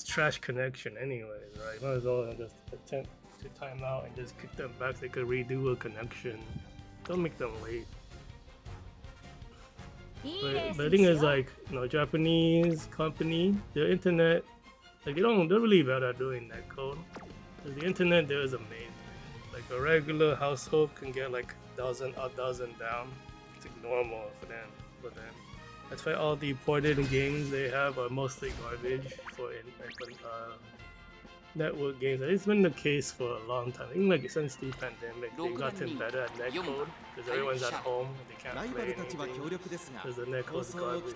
trash connection anyways, right? Might as well just attempt to time out and just kick them back. They could redo a connection. Don't make them late. But the thing is, like, you know, Japanese company, their internet, like they're really bad at doing that code. The internet there is amazing. Like a regular household can get like a dozen down. It's like normal for them. That's why all the ported games they have are mostly garbage for network games. It's been the case for a long time. Even like since the pandemic, they've gotten better at netcode because everyone's at home and they can't play anything because the netcode's garbage.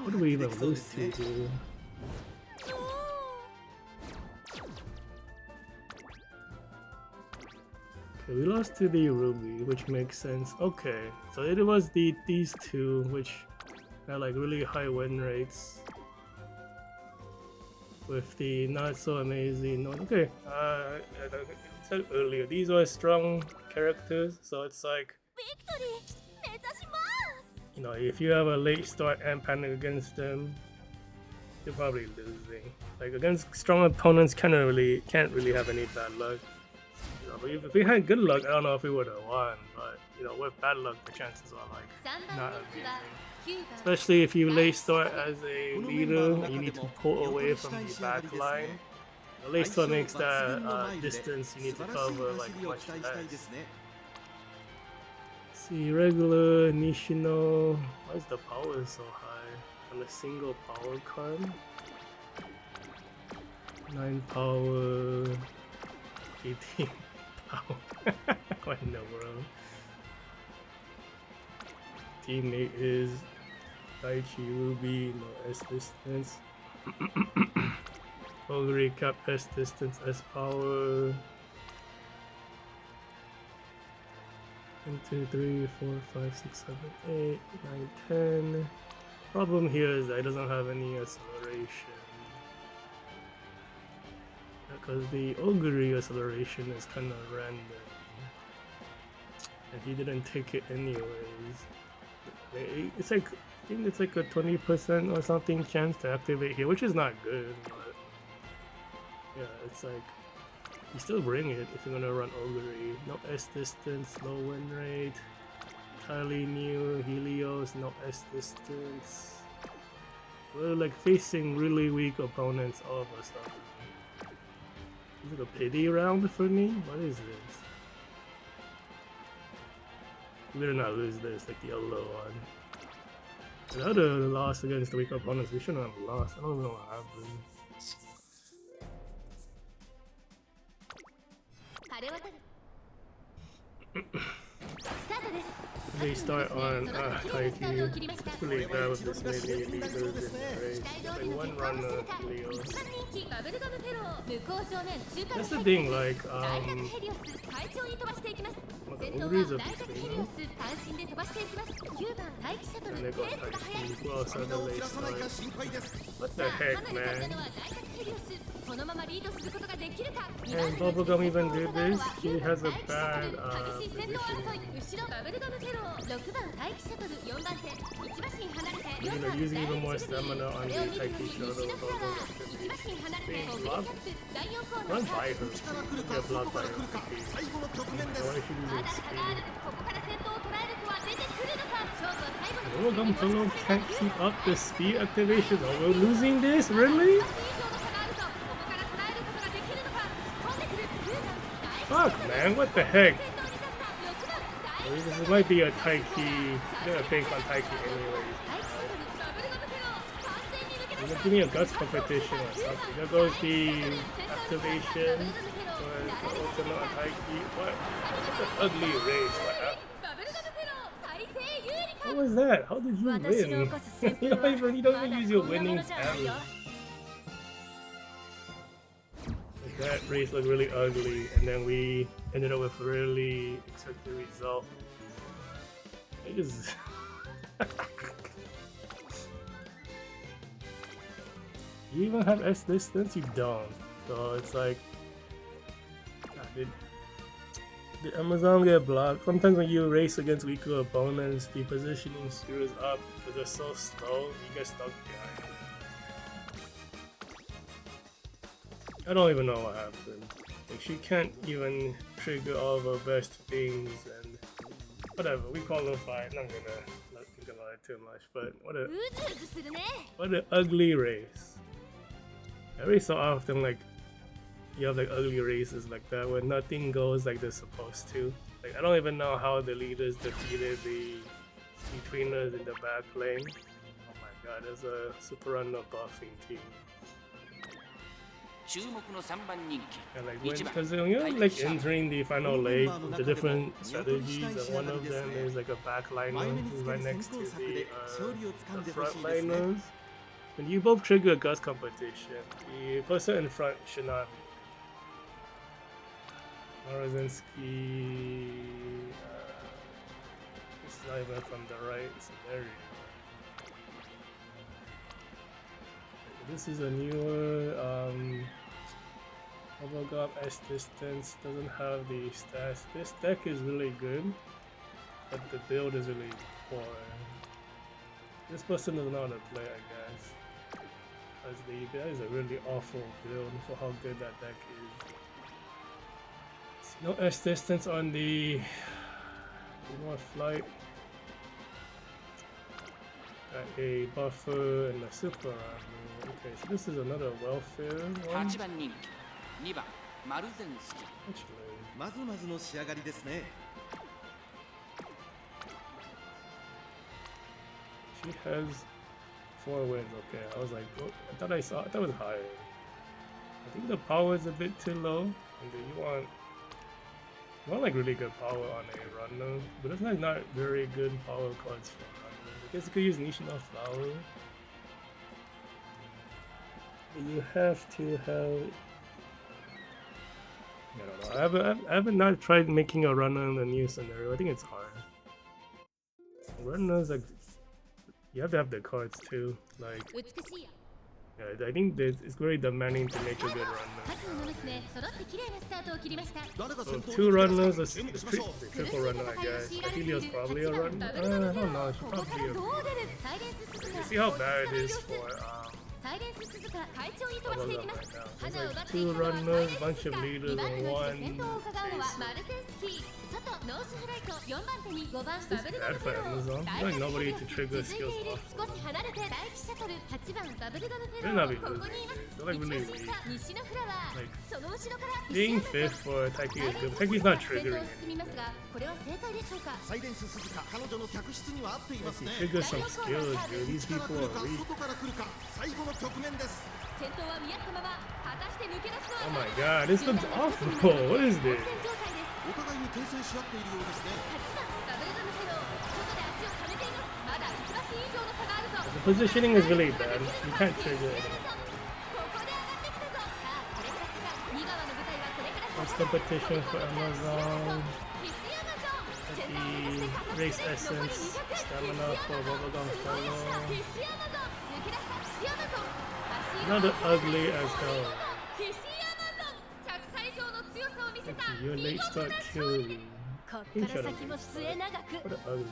What do we even lose to here? Okay, we lost to the Ruby, which makes sense. Okay, so it was these two which had like really high win rates. With the not so amazing. Okay, I said earlier, these are strong characters, so it's like, you know, if you have a late start and panic against them, you're probably losing. Like against strong opponents, can't really have any bad luck. You know, but if we had good luck, I don't know if we would have won. But you know, with bad luck, the chances are like not amazing. Especially if you late start as a leader and you need to pull away from the back line. The late start makes that distance you need to cover like much less. See, regular Nishino. Why is the power so high on a single power card? 9 power, 18 power. What in the world? Teammate is Daichi Ruby, no S distance. Ogre cap S distance, S power. 1, 2, 3, 4, 5, 6, 7, 8, 9, 10. Problem here is that it doesn't have any acceleration. Because the Ogre acceleration is kind of random. And he didn't take it anyways. It's like, I think it's like a 20% or something chance to activate here, which is not good, but yeah, it's like you still bring it if you're gonna run Ogre. No S distance, low win rate. Entirely new Helios, no S distance. We're like facing really weak opponents all of a sudden. Is it a pity round for me? What is this? We better not lose this, like the yellow one. The other loss against the weak opponents, we shouldn't have lost. I don't know what happened. They start on Taiki. It's really bad with this many leaders in the race. Like one runner, Leo. That's the thing, like, Ogre's a big thing. And they got Taiki. Who else are the late starts? What the heck, man? And Bubblegum even did this. He has a bad position. You know, using even more stamina on the Taiki shuttle. Being blocked. Run by her. Get blocked by her. Why should you use speed? Bubblegum Pillow can't keep up the speed activation. Oh, we're losing this? Really? Fuck, man, what the heck? This might be a Taiki. I'm gonna think on Taiki anyways. Give me a guts competition or something. There goes the activation for the ultimate on Taiki. What? What an ugly race. What happened? What was that? How did you win? you don't even use your winning talent. That race looked really ugly, and then we ended up with really expected result. It is. You even have S distance? You don't. So it's like, did Amazon get blocked? Sometimes when you race against weaker opponents, the positioning screws up because they're so slow. You get stuck behind. I don't even know what happened. Like, she can't even trigger all of her best things, and whatever, we qualified. Not gonna think about it too much, but what an ugly race. Every so often, like, you have like ugly races like that where nothing goes like they're supposed to. Like, I don't even know how the leaders defeated the betweeners in the back lane. Oh my god, there's a super runner buffing team. And like because you're like entering the final leg, the different strategies, and one of them is like a backliner who's right next to the frontliners. When you both trigger a gust competition, the person in front should not be. Morozinski, this is not even from the right scenario. This is a newer Bubblegum S distance, doesn't have the stats. This deck is really good, but the build is really poor. This person doesn't know how to play, I guess. Because that is a really awful build for how good that deck is. No S distance on the more flight. Got a buffer and a super armor. Okay, so this is another welfare one. Actually, まずまずの仕上がりですね。 she has 4 wins. Okay, I was like, oh, I thought it was higher. I think the power is a bit too low, and then you want like really good power on a runner, but it's like not very good power cards for runner. I guess you could use Nishino Flower. But you have to have. I don't know. I haven't not tried making a runner in the new scenario. I think it's hard. Runners, like, you have to have the cards too. Like, yeah, I think it's very demanding to make a good runner. So 2 runners, a triple runner, I guess. Aphelia's probably a runner. I don't know. She's probably a. You see how bad it is for There's like 2 runners, bunch of leaders, and 1 base. This is bad for Amazon. There's like nobody to trigger skills off for. They're not even losing. They're like really weak. Like, being 5th for Taiki is good. Taiki's not triggering anything. He triggers some skills, dude. These people are weak. Oh my god, this looks awful. What is this? The positioning is really bad. You can't trigger anything. First competition for Amazon. The race essence, stamina for Bubblegum Fellow. Not ugly as hell. Okay, your late start killed you. What an ugly.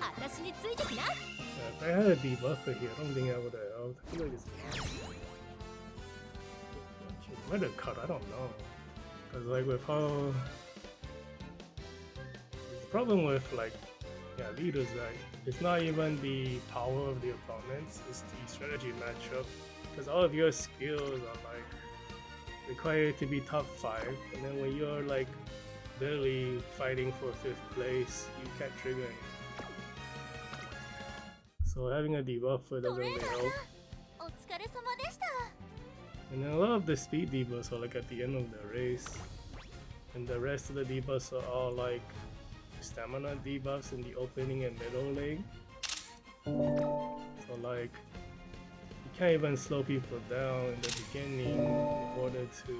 If I had a debuffer here, I don't think I would have helped. I feel like it's might have cut, I don't know. Because like with how the problem with like leaders, like it's not even the power of the opponents, it's the strategy matchup. Because all of your skills are like required to be top 5, and then when you're like barely fighting for 5th place, you can't trigger anything. So having a debuffer doesn't really help. And then a lot of the speed debuffs are like at the end of the race, and the rest of the debuffs are all like stamina debuffs in the opening and middle leg. So like you can't even slow people down in the beginning in order to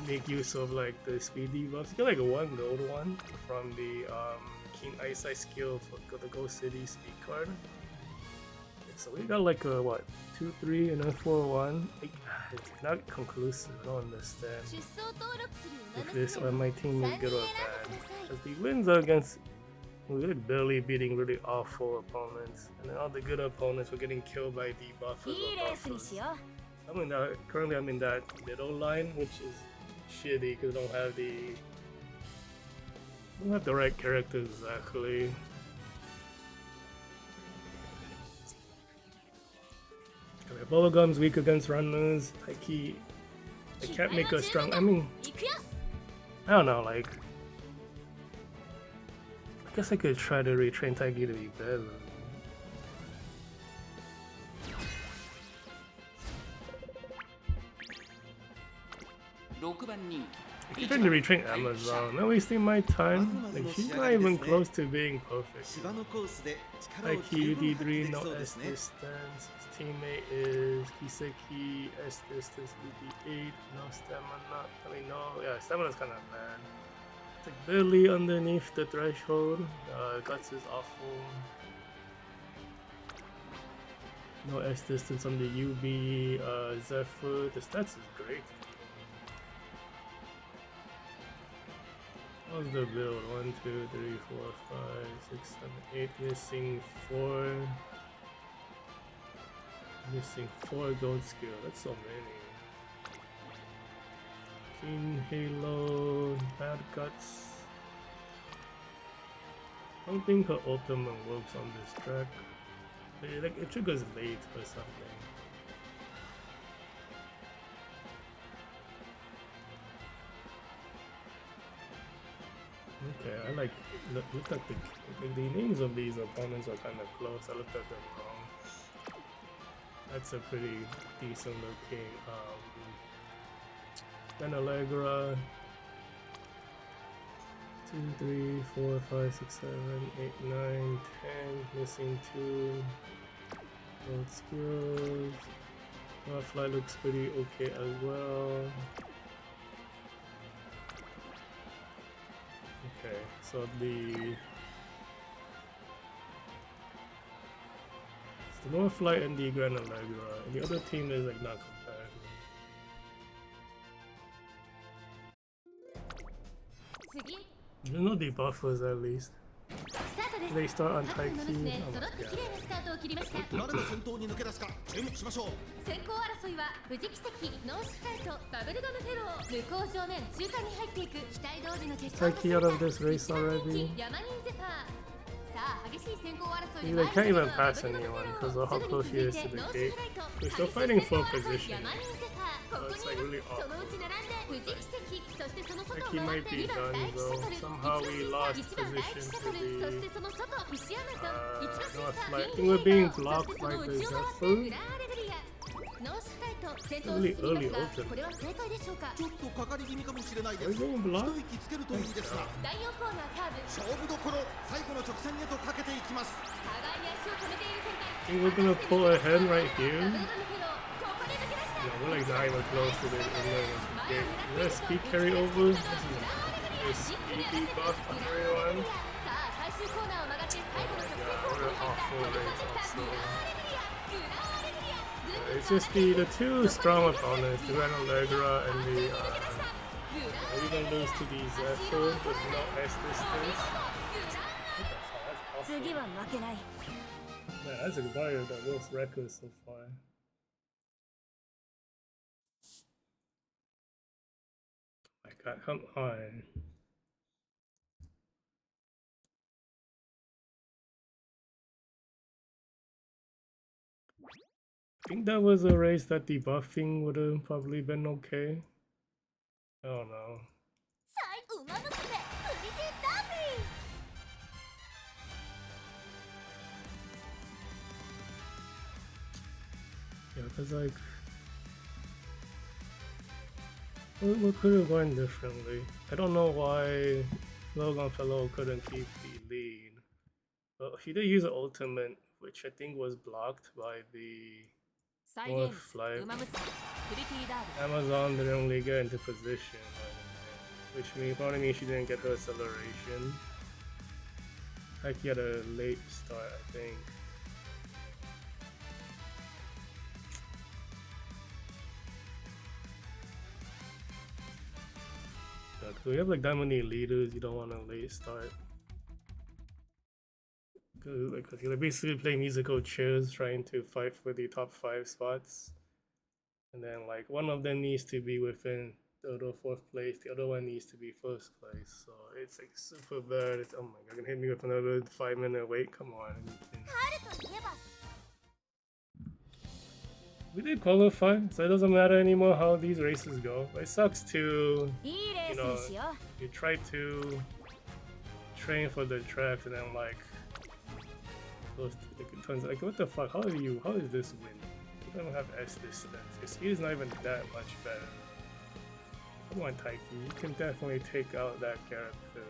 make use of like the speed debuffs. You get like a 1 gold one from the Keen Eyesight skill for the Ghost City speed card. So we got like a what, 2-3 and then 4-1. Like, it's not conclusive. I don't understand if this or my team is good or bad. Because the wins are against we're barely beating really awful opponents, and then all the good opponents were getting killed by debuffers or buffers. currently I'm in that middle line, which is shitty because I don't have the right characters exactly. Okay, Bubblegum's weak against run moves. Taiki, I can't make a strong. I mean, I don't know. Like, I guess I could try to retrain Taiki to be better. I keep trying to retrain Amazon. Not wasting my time. Like, she's not even close to being perfect. Taiki D3, no S distance. His teammate is Kiseki, S distance BB8, no stamina. I mean, no, yeah, stamina's kind of bad. It's like barely underneath the threshold. Guts is awful. No S distance on the UB. Zephyr, the stats is great. How's the build? 1, 2, 3, 4, 5, 6, 7, 8. Missing 4. Missing 4 gold skill. That's so many. Keen Halo, Bad Guts. I don't think her ultimate works on this track. Like, it triggers late or something. Okay, I like look at the names of these opponents are kind of close. I looked at them wrong. That's a pretty decent looking then Allegra. 2, 3, 4, 5, 6, 7, 8, 9, 10. Missing 2. Gold skills. Fly looks pretty okay as well. Okay, so the Northlight and the Grand Allegra, and the other team is like not compared. There's no debuffers at least. They start on Taiki. Oh my god. 誰が先頭に抜け出すか注目しましょう。先行争いは藤木関、ノーシフライト、バブルガムフェロー、向こう正面中間に入っていく期待通りの結果を出せ Taiki out of this race already. ヤマニンゼファー。さあ激しい先行争い They can't even pass anyone because of how close he is to the gate. They're still fighting for position. ヤマニンゼファー、ここ It's に like really そのう awkward. ち並んで藤木関、そしてその外を Taiki 回っ might て be 2番 done 第一シャ though. トル、 Somehow we 1 lost 番第一シャト position ル、そ to してその外西アマゾン、1番審査 Northlight. I ピ think ン we're being ヒーロー、そ blocked して by その the 内を回って Zephyr. グラーレグリア。ノーシフライト先頭 Really に進み early ますが、 ultimate. これは正解でしょうか。ちょっとかかり気味かもしれないで Are す。 you getting 一 blocked? 息つけるといいですが、第4コーナーカーブ、勝負どころ最後の直線へとかけていきます。互いに足を止めている展開。 I think we're gonna pull ahead right バ here. ブルガムフェロー、ここで抜け出した。 No, we're like not even close to the game. Is there a speed carry over? This is a speedy buff on everyone. さあ最終コーナーを曲がって最後の直線コース Yeah, に we're 入った awful 飛び込んで race きた also. グラーレグリア、グラーレグリア。 It's just the two strong opponents, the Grand Allegra and the we're gonna lose to the Zephyr with no S distance. What the fuck? That's awful. 次は負けない。 Man, that's a barrier that works record so far. My god, come on. I think that was a race that the buffing would have probably been okay. I don't know. 最後馬娘プリティダービー。 Yeah, because like what could have gone differently? I don't know why Logan Fellow couldn't keep the lead. But he did use an ultimate, which I think was blocked by the North Flight. 馬娘プリティダービー。 Amazon didn't really get into position, which probably means she didn't get her acceleration. Like he had a late start, I think. Yeah, 'cause we have like that many leaders, you don't want a late start. Because you're basically playing musical chairs trying to fight for the top 5 spots. And then like one of them needs to be within the fourth place, the other one needs to be first place. So it's like super bad. It's, oh my god, gonna hit me with another 5-minute wait. Come on. We did qualify, so it doesn't matter anymore how these races go. But it sucks to, you know, you try to train for the track and then like those turns like what the fuck? How is this win? You don't have S distance. Your speed is not even that much better. Come on, Taiki, you can definitely take out that character.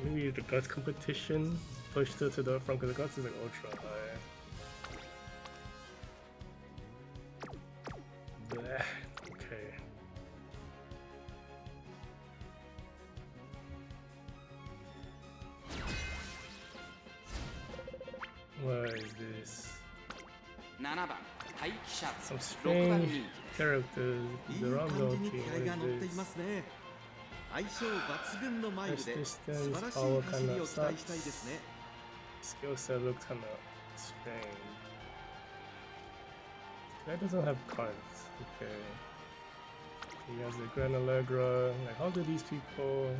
Maybe the guts competition pushed her to the front because the guts is like ultra high. Bleh. Okay. What is this? Some strange characters. The Rondo team. What is this? 相性抜群のマイルで素晴らしい Distance, 走 power りを kinda 期待したいですね sucks. Skill set looks kinda strange. Guy doesn't have cards. Okay. He has the Grand Allegra. Like, how do these people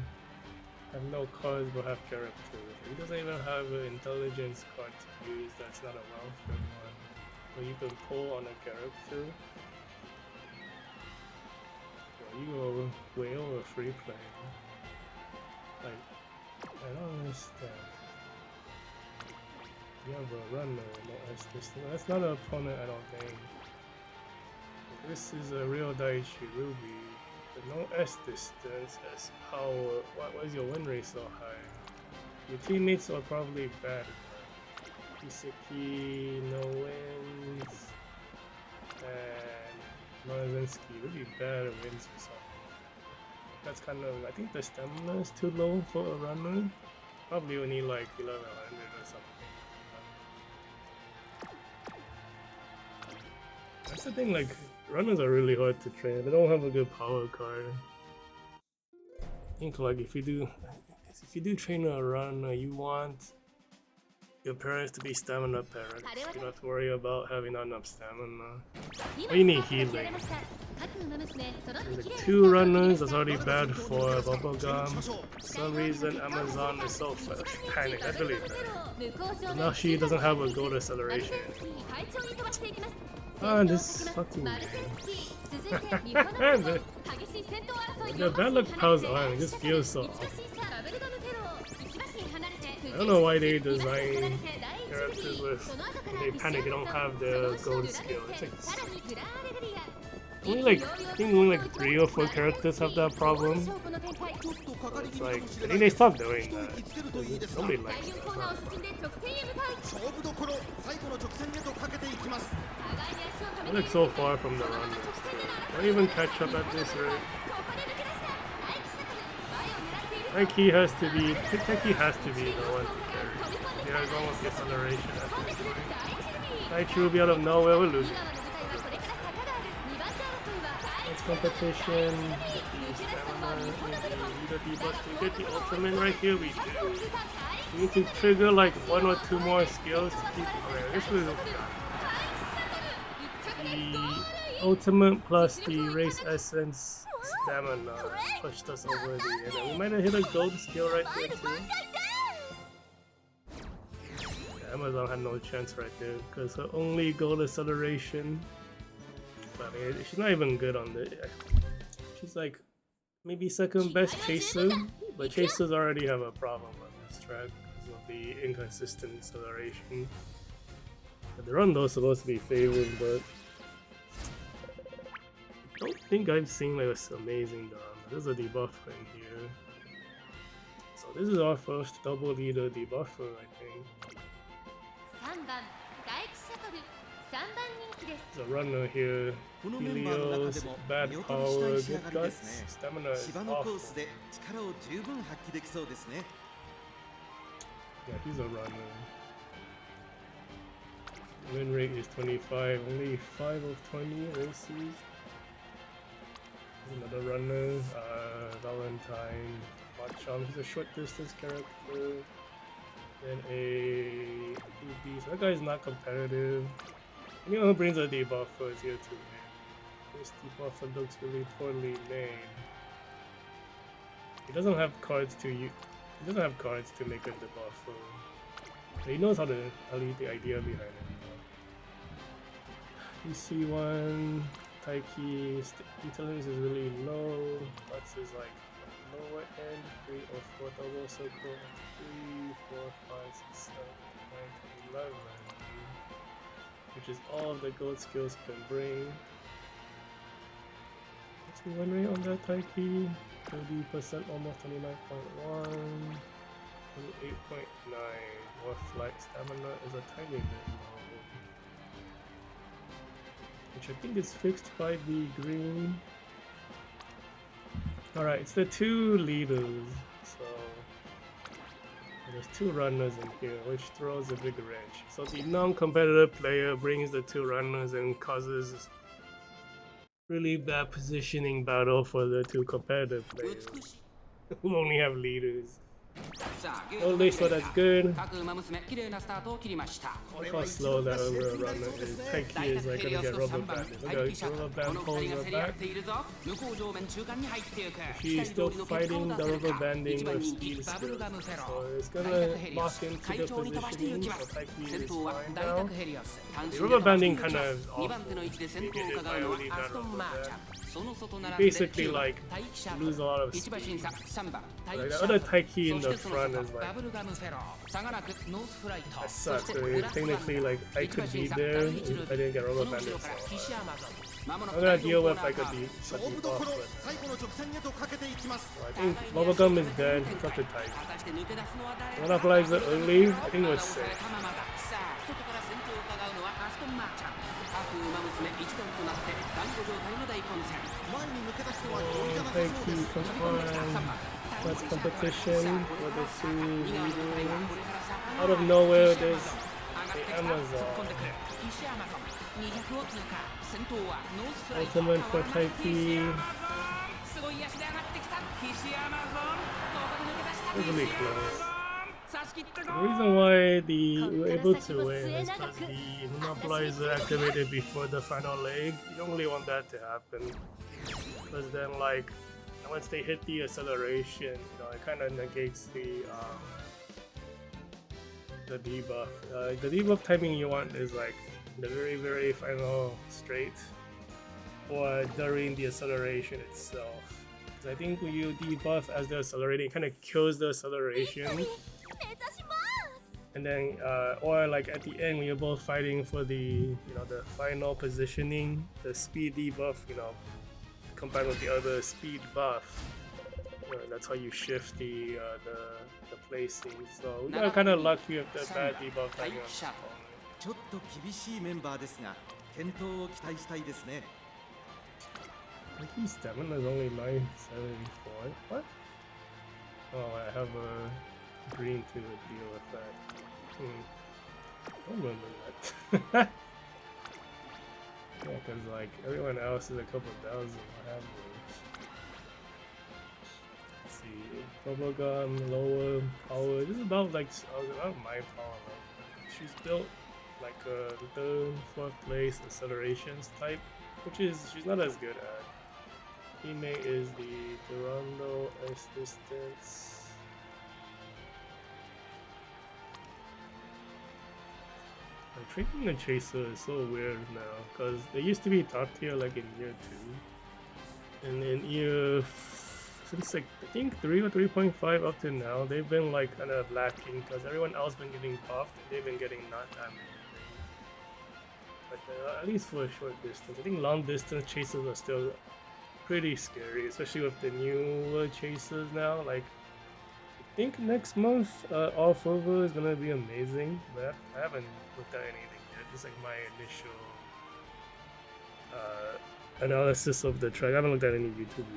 have no cards but have characters? He doesn't even have an intelligence card to use. That's not a welfare one. Where you can pull on a character. You go way over free play. Like, I don't understand. You have a runner, no S distance. That's not an opponent, I don't think. This is a real Daiichi Ruby. But no S distance, S power. Why is your win rate so high? Your teammates are probably bad. Iseki, no wins. And Marazinski really bad at wins or something. That's kind of, I think the stamina is too low for a runner. Probably only like 1100 or something. That's the thing, like runners are really hard to train. They don't have a good power card. I think like if you do train a runner, you want your parents to be stamina parents. You don't have to worry about having not enough stamina. Or you need healing. Like 2 runners, that's already bad for bubblegum. For some reason Amazon is so panicked. I believe that. Now she doesn't have a gold acceleration. Ah, this fucking game. The bad luck piles on, it just feels so awful. I don't know why they design characters with, when they panic, they don't have the gold skill. It's like, I think only like 3 or 4 characters have that problem. It's like, I think they stopped doing that. Nobody likes that. I look so far from the runners too. Don't even catch up at this rate. Taiki has to be the one to carry. There's almost the acceleration at this point. Daiichi will be out of nowhere, we're losing. Next competition, we get the ultimate right here, we do. We need to trigger like 1 or 2 more skills to keep playing. This was the ultimate plus the race essence stamina pushed us over the end. We might have hit a gold skill right there too. Yeah, Amazon had no chance right there because her only gold acceleration. But she's not even good on the. She's like maybe second best chaser, but chasers already have a problem on this track because of the inconsistent acceleration. But the run though is supposed to be favored, but I don't think I've seen like this amazing run. There's a debuffer in here. So this is our first double leader debuffer, I think. There's a runner here. Helios, bad power, good guts, stamina is awful. Yeah, he's a runner. Win rate is 25, only 5 of 20 races. There's another runner, Valentine. Watchon, he's a short distance character. Then a F2P. So that guy's not competitive. Anyone who brings a debuffer is here to win. This debuffer looks really poorly made. He doesn't have cards to use. He doesn't have cards to make a debuffer. But he knows how the idea behind it. EC1, Taiki, intelligence is really low. Guts is like lower end, 3 or 4 double circle, 3, 4, 5, 6, 7, 8, 9, 10, 11. Which is all of the gold skills you can bring. What's the win rate on that Taiki? 30%, almost 29.1, 28.9. More flight stamina is a tiny bit low. Which I think is fixed by the green. Alright, it's the 2 leaders. So there's 2 runners in here, which throws a big wrench. So the non-competitive player brings the 2 runners and causes really bad positioning battle for the 2 competitive players who only have leaders. Totally, so that's good. Look how slow that other runner is. Taiki is like gonna get rubber banded. Look how rubber band pulls her back. She's still fighting the rubber banding with speed skills. So it's gonna lock into the positioning. So Taiki is fine now. The rubber banding kind of awful. Negated by only that rubber band. You basically like lose a lot of speed. Like the other Taiki in the front is like that sucks. So technically like I could be there if I didn't get rubber banded. So I'm gonna deal with like a debuff. So I think Bubblegum is dead. It's up to Taiki. One applies it early. I think we're safe. Taiki, come on. That's competition for the 2 leaders. Out of nowhere, there's the Amazon. Ultimate for Taiki. Really close. The reason why we were able to win is because the monopolizer activated before the final leg. You don't really want that to happen. Because then like once they hit the acceleration, it kind of negates the debuff. The debuff timing you want is like the very final straight or during the acceleration itself. Because I think when you debuff as they're accelerating, it kind of kills the acceleration. And then, or like at the end when you're both fighting for the the final positioning, the speed debuff, combined with the other speed buff, that's how you shift the placing. So we got kind of lucky with the bad debuff timing on the opponent. ちょっと厳しいメンバーですが、健闘を期待したいですね。I think stamina is only 974. What? Oh, I have a green to deal with that. I don't remember that. Yeah, because like everyone else is a couple thousand. I have those. Let's see. Bubblegum, lower power. This is about like about my power level. She's built like a 3rd, 4th place accelerations type, which is she's not as good at. Teammate is the Durando S distance. Like, tracking the chaser is so weird now, because they used to be top tier like in year 2. And in year, since like I think 3 or 3.5 up to now, they've been like kind of lacking, because everyone else been getting buffed and they've been getting not that many. But at least for a short distance. I think long distance chasers are still pretty scary, especially with the newer chasers now. Like, I think next month, All Forever is gonna be amazing, but I haven't looked at anything yet. It's like my initial analysis of the track. I haven't looked at any YouTube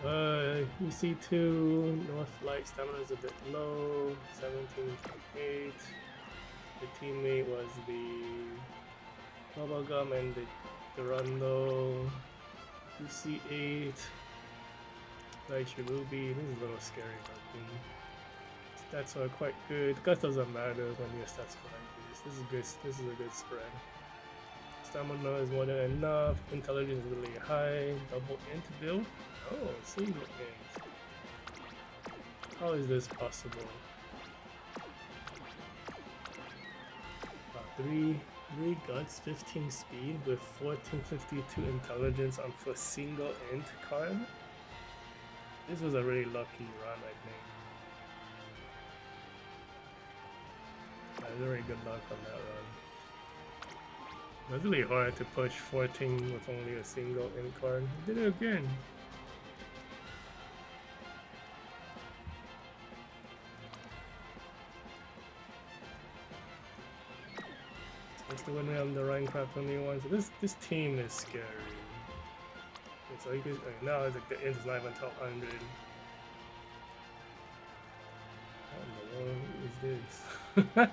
yet. EC2, North Flight stamina is a bit low, 17.8. The teammate was the Bubblegum and the Durando, UC8, Lychee Ruby. This is a little scary looking. Stats are quite good. Guts doesn't matter when your stats go like this. This is good. This is a good spread. Stamina is more than enough. Intelligence is really high. Double int build. Oh, single int. How is this possible? Three guts, 15 speed with 1452 intelligence on for single int card. This was a really lucky run, I think. Very good luck on that run. It's really hard to push 14 with only a single int card. Did it again. It's the winner on the Minecraft only one. So this team is scary. Okay, so you can now it's like the int is not even top 100. What in the world is this?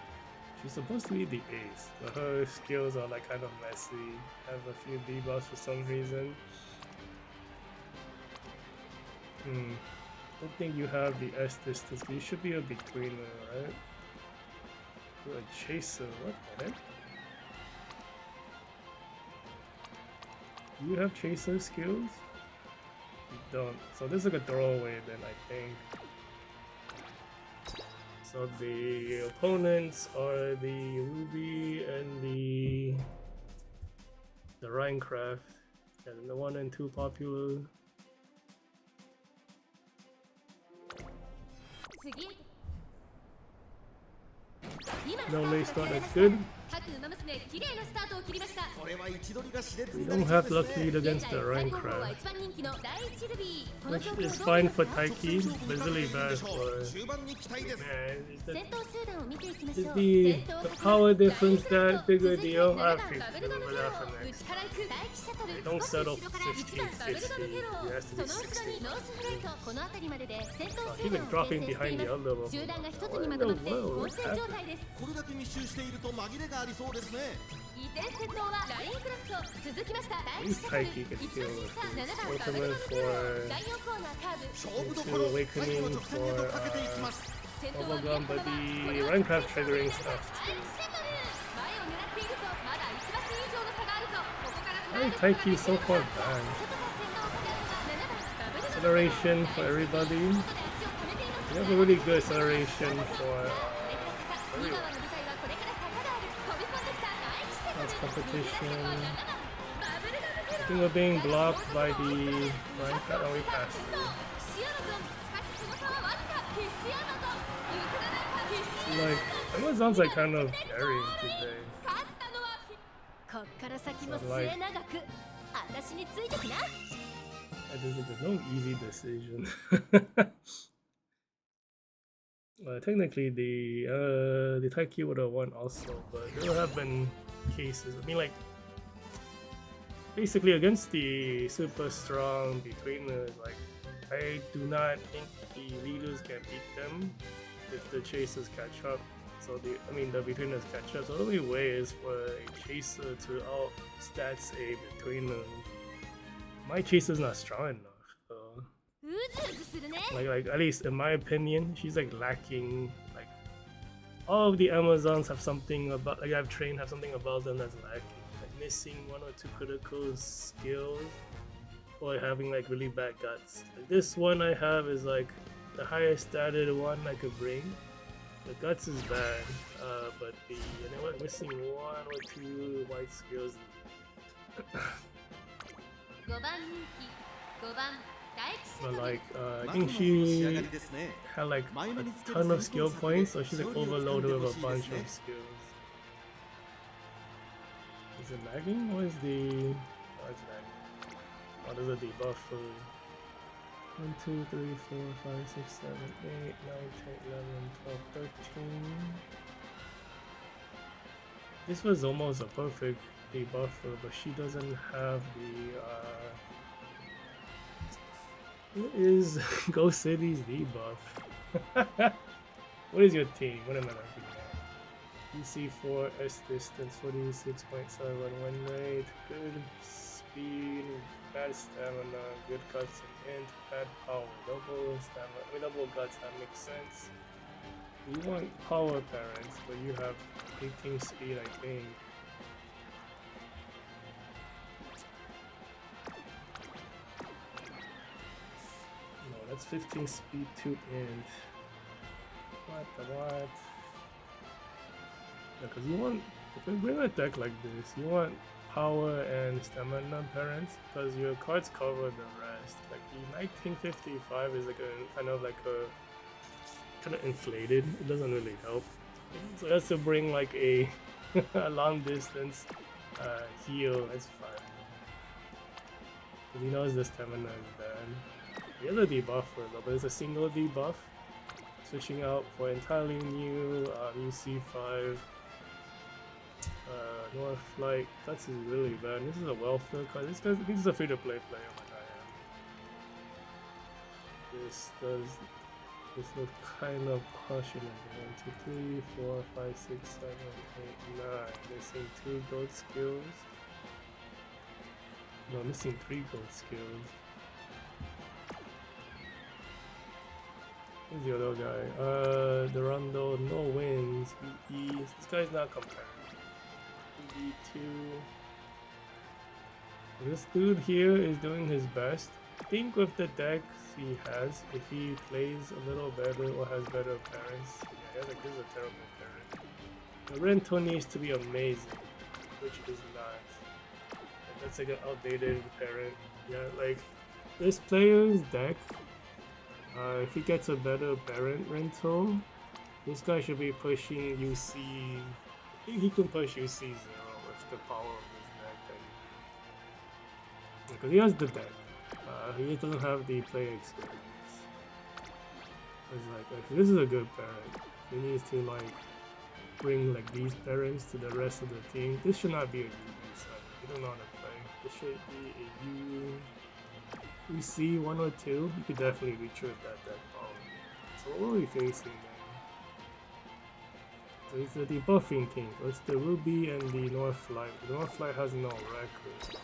She's supposed to be the ace, but her skills are like kind of messy. Have a few debuffs for some reason. Don't think you have the S distance, but you should be a betweener, right? You're a chaser, what the heck? Do you have chaser skills? You don't. So this is like a throwaway then, I think. So the opponents are the Ruby and the Minecraft, and the 1 and 2 popular. No late start, that's good. We don't have luck lead against the Minecraft, which is fine for Taiki, but it's really bad for... Man, is the power difference that big a deal? I have to remember that for next time. They don't settle for 15, 16, it has to be 16. Oh, he's been dropping behind the other one. What in the world? What's happening? これだけ密集していると紛れがありそうですね。 This Taiki can kill with his ultimate for into awakening for bubblegum, but the Minecraft triggering stuff too. Why is Taiki so far back? Acceleration for everybody. You have a really good acceleration for everyone. That's competition. I think we're being blocked by the Minecraft. Oh, we passed through. Like, Amazon's like kind of carrying today. So, like, there's no easy decision. Technically, the Taiki would have won also, but there have been cases. I mean, like, basically against the super strong betweeners, like, I do not think the leaders can beat them if the chasers catch up. So the betweeners catch up. So the only way is for a chaser to out stats a betweener. My chaser's not strong enough, so. Like at least in my opinion, she's like lacking. Like all of the Amazons have something about, like I've trained, have something about them that's lacking. Like missing 1 or 2 critical skills, or having like really bad guts. Like this one I have is like the highest statted one I could bring. The guts is bad, but the missing 1 or 2 white skills. But like, I think she had like a ton of skill points, so she's like overloaded with a bunch of skills. Is it lagging? Or is the... Oh, it's lagging. Oh, there's a debuff for 1, 2, 3, 4, 5, 6, 7, 8, 9, 10, 11, 12, 13. This was almost a perfect debuffer, but she doesn't have the what is Ghost City's debuff? What is your team? What am I looking at? UC4 S distance 46.7 win rate, good speed, bad stamina, good guts and int, bad power, double stamina, I mean double guts, that makes sense. You want power parents, but you have 18 speed, I think. No, that's 15 speed to int. What the what? Because you want, if you bring a deck like this, you want power and stamina parents, because your cards cover the rest. Like the 1955 is like a kind of inflated. It doesn't really help. So it has to bring like a, a long distance heal. That's fine. Because he knows the stamina is bad. He has a debuffer though, but it's a single debuff. Switching out for entirely new UC5. North Flight, that's really bad. This is a welfare card. This is a free-to-play player like I am. This looks kind of questionable. 1, 2, 3, 4, 5, 6, 7, 8, 9. Missing 2 gold skills. No, missing 3 gold skills. Who's the other guy? Durando, no wins. This guy's not competitive. E2. This dude here is doing his best. I think with the decks he has, if he plays a little better or has better parents, yeah, this is a terrible parent. The Rento needs to be amazing, which is not. And that's like an outdated parent. Yeah, like this player's deck, if he gets a better parent Rento, this guy should be pushing UC. I think he can push UC 0 with the power of his deck. Because he has the deck. He doesn't have the player experience. It's like, okay, this is a good parent. He needs to like bring like these parents to the rest of the team. This should not be a UB7. You don't know how to play. This should be a UC 1 or 2. You could definitely reach with that deck power. So what are we facing now? So it's the debuffing team. So it's the Ruby and the North Flight. The North Flight has no record.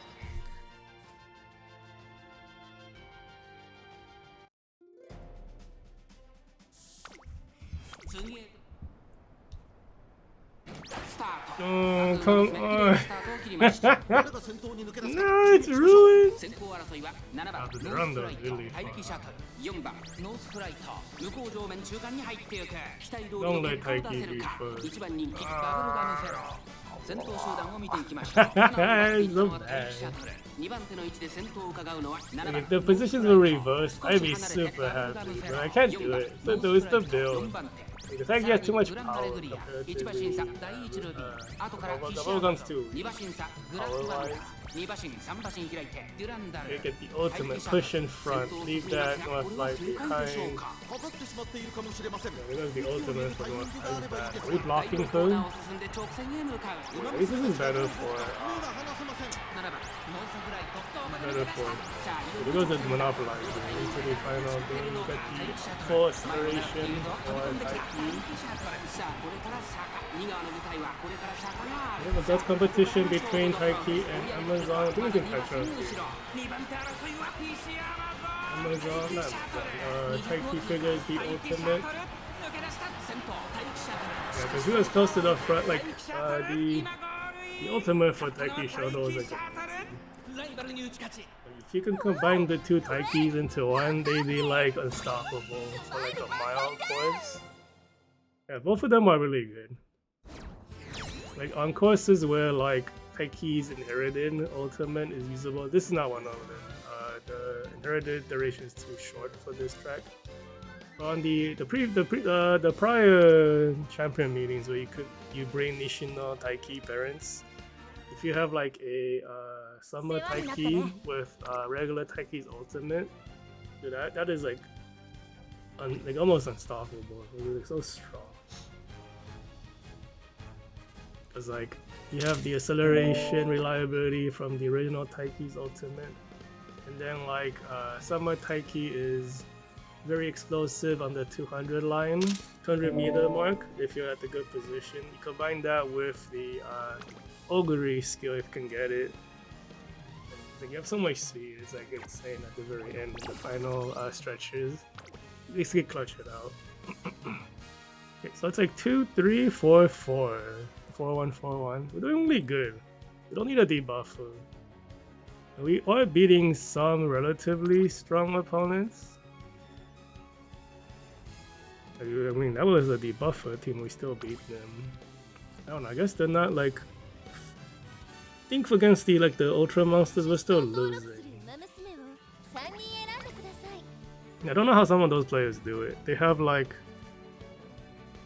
Oh, come on. No, it's ruined. The Durando is really fun. Don't let Taiki be first. It's so bad. Like, if the positions were reversed, I'd be super happy, but I can't do it. It's the build. The fact he has too much power compared to the Bubble 2 power-wise. You get the ultimate push in front, leave that North Flight behind. There's the ultimate for North Flight back. Are we blocking through? Yeah, this isn't better for it goes to monopolize into the final game. You get the full acceleration for Taiki. We have a best competition between Taiki and Amazon. I think we can catch up. Amazon, not Taiki triggers the ultimate. Yeah, because he was close to the front, like the ultimate for Taiki Shoto was like if you can combine the two Taikis into one, they'd be like unstoppable for like a mile course. Yeah, both of them are really good. Like on courses where like Taiki's inherited ultimate is usable, this is not one of them. The inherited duration is too short for this track. On the prior champion meetings where you bring Nishino Taiki parents, if you have like a summer Taiki with regular Taiki's ultimate, dude, that is like almost unstoppable. It's like so strong. Cause like you have the acceleration reliability from the original Taiki's ultimate, and then like summer Taiki is very explosive on the 200 line, 200-meter mark. If you're at the good position, you combine that with the augury skill if you can get it. Like you have so much speed, it's like insane at the very end, the final stretches. You basically clutch it out. Okay, so it's like 2, 3, 4, 4, 4, 1, 4, 1. We're doing really good. We don't need a debuffer. We are beating some relatively strong opponents. I mean, that was a debuffer team, we still beat them. I don't know, I guess they're not like... I think against the Ultra Monsters, we're still losing. I don't know how some of those players do it. They have like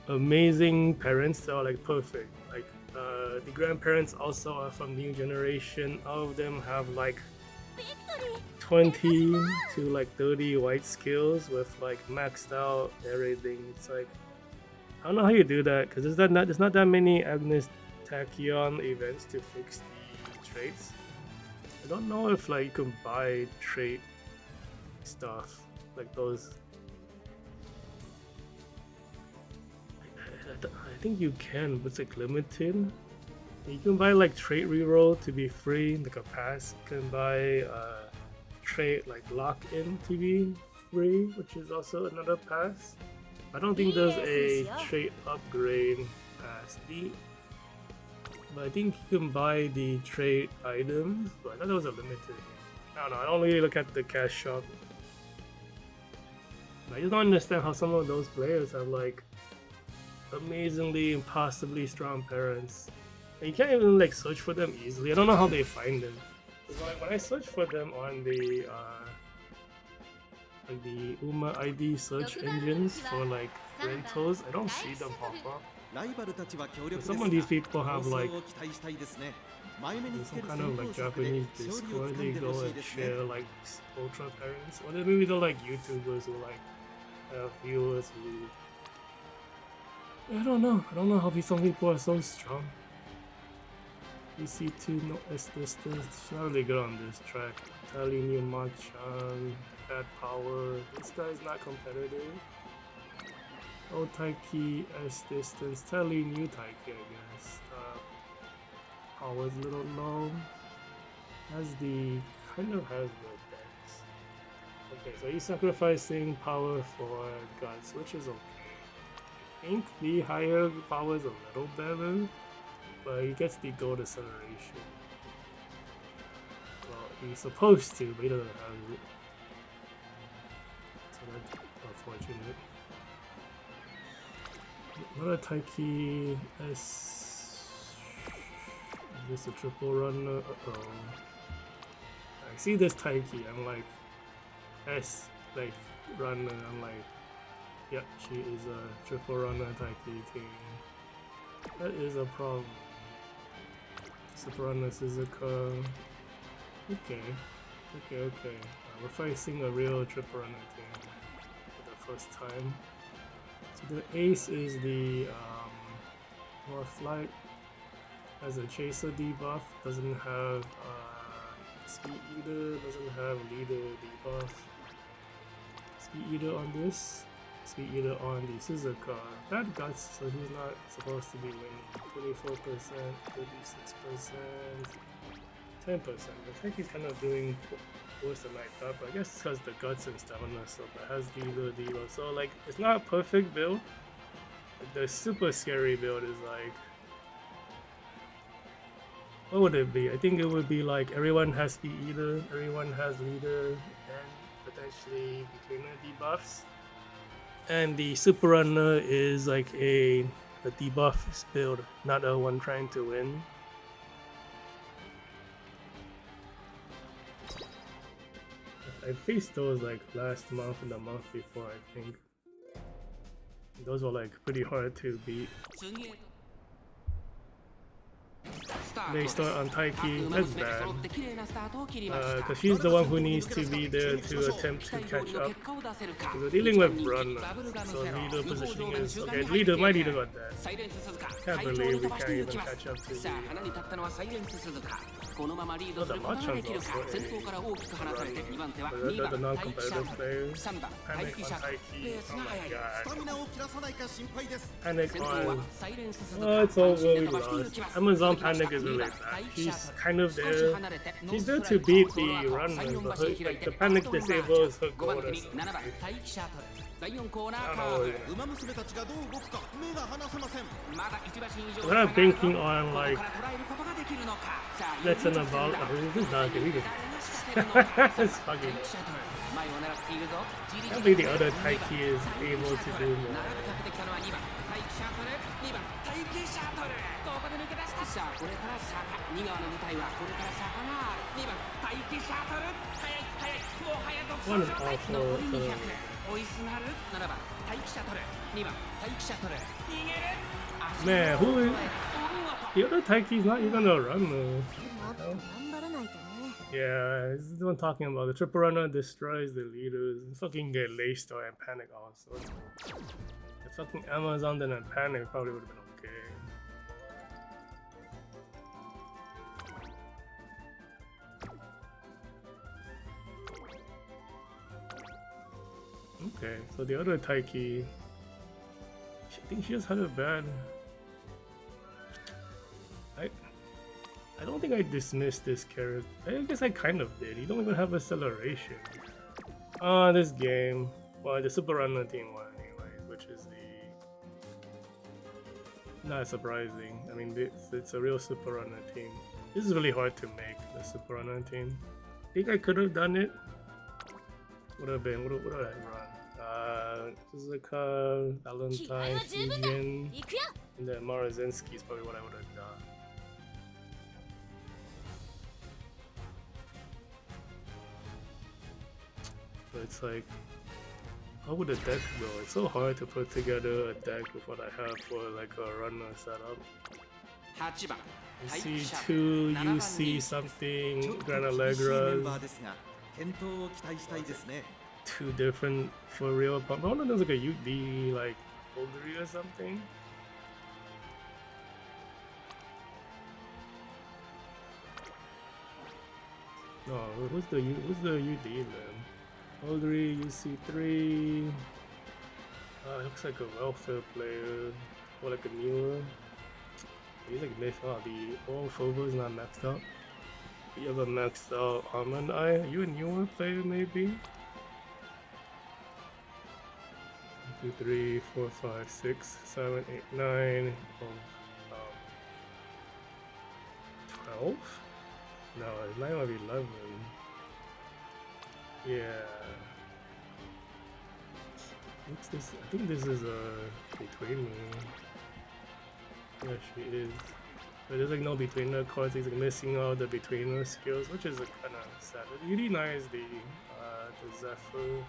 amazing parents that are like perfect. Like the grandparents also are from new generation. All of them have like 20 to like 30 white skills with like maxed out everything. It's like I don't know how you do that because there's not that many Agnes Tachyon events to fix the traits. I don't know if like you can buy trait stuff like those. I think you can, but it's like limited. You can buy like trait reroll to be free, like a pass. You can buy trait like lock-in to be free, which is also another pass. I don't think there's a trait upgrade pass. But I think you can buy the trait items, but I thought those are limited. I don't know, I don't really look at the cash shop. I just don't understand how some of those players have like amazingly, impossibly strong parents. And you can't even like search for them easily. I don't know how they find them. Like, when I search for them on the UMA ID search engines for like rentals, I don't see them pop up. Some of these people have like some kind of like Japanese Discord. They go and share like ultra parents, or maybe they're like YouTubers who like have viewers who. I don't know how some people are so strong. EC2 no S distance. She's not really good on this track. Tally new Machan, bad power. This guy's not competitive. Oh Taiki S distance. Tally new Taiki, I guess. Power's a little low. Kind of has the decks. Okay, so he's sacrificing power for guts, which is okay. I think the higher power is a little better, but he gets the gold acceleration. Well, he's supposed to, but he doesn't have it. So that's unfortunate. Another Taiki S. Is this a triple runner? Uh-oh. I see this Taiki, I'm like, S, like, runner, I'm like, yep, she is a triple runner Taiki team. That is a problem. Super runner Suzuka. Okay. We're facing a real triple runner team for the first time. So the ace is the North Flight. Has a chaser debuff, doesn't have Speed Eater, doesn't have leader debuff. Speed Eater on this. Speed Eater on the Suzuka. Bad guts, so he's not supposed to be winning. 24%, 36%, 10%. I think he's kind of doing worse than I thought, but I guess it's because the guts and stamina, so it has dealer. So like, it's not a perfect build. The super scary build is like, what would it be? I think it would be like everyone has Speed Eater, everyone has leader, and potentially between the debuffs. And the Super Runner is like a debuff build, not a one trying to win. I faced those like last month and the month before, I think. Those were like pretty hard to beat. they start on Taiki. That's bad. Because she's the one who needs to be there to attempt to catch up. We're dealing with runners, so leader positioning is okay. Leader, my leader got that. Can't believe we can't even catch up to the. Not the Machan's also the non-competitive players. Panic on Taiki. Oh my god. Panic on. Oh, it's all really lost. Amazon Panic is really bad. She's kind of there. She's there to beat the runners, but her, like the Panic disables her goal or something. We're not banking on like let's about this is not good. It's fucking. I think the other Taiki is able to do more. One is awful. Man, who is the other Taiki's not even a runner. Yeah, this is the one talking about the triple runner destroys the leaders and fucking get laced or and panic also. The fucking Amazon then and panic probably would have been okay. Okay, so the other Taiki, I think she just had a bad. I don't think I dismissed this character. I guess I kind of did. You don't even have acceleration. This game. Well, the Super Runner team one anyway, which is the. Not surprising. I mean, it's a real Super Runner team. This is really hard to make, the Super Runner team. I think I could have done it. Would have been. What did I run? Suzuka, Valentine, Fujin, and then Marazinski is probably what I would have done. But it's like, how would the deck go? It's so hard to put together a deck with what I have for like a runner setup. You see two UC something, Gran Allegras. Two different for real, but one of them's like a UD like Oldery or something. No, who's the UD then? Oldery UC3. Looks like a welfare player or like a newer. He's like mixed out. The old Phobo is not maxed out. You have a maxed out Almond Eye. Are you a newer player maybe? 2, 3, 4, 5, 6, 7, 8, 9, 12? No, 9 might be 11. Yeah. What's this? I think this is between me. Yeah, she is. But there's like no betweener cards. He's like missing all the betweener skills, which is kind of sad. Really nice. The Zephyr.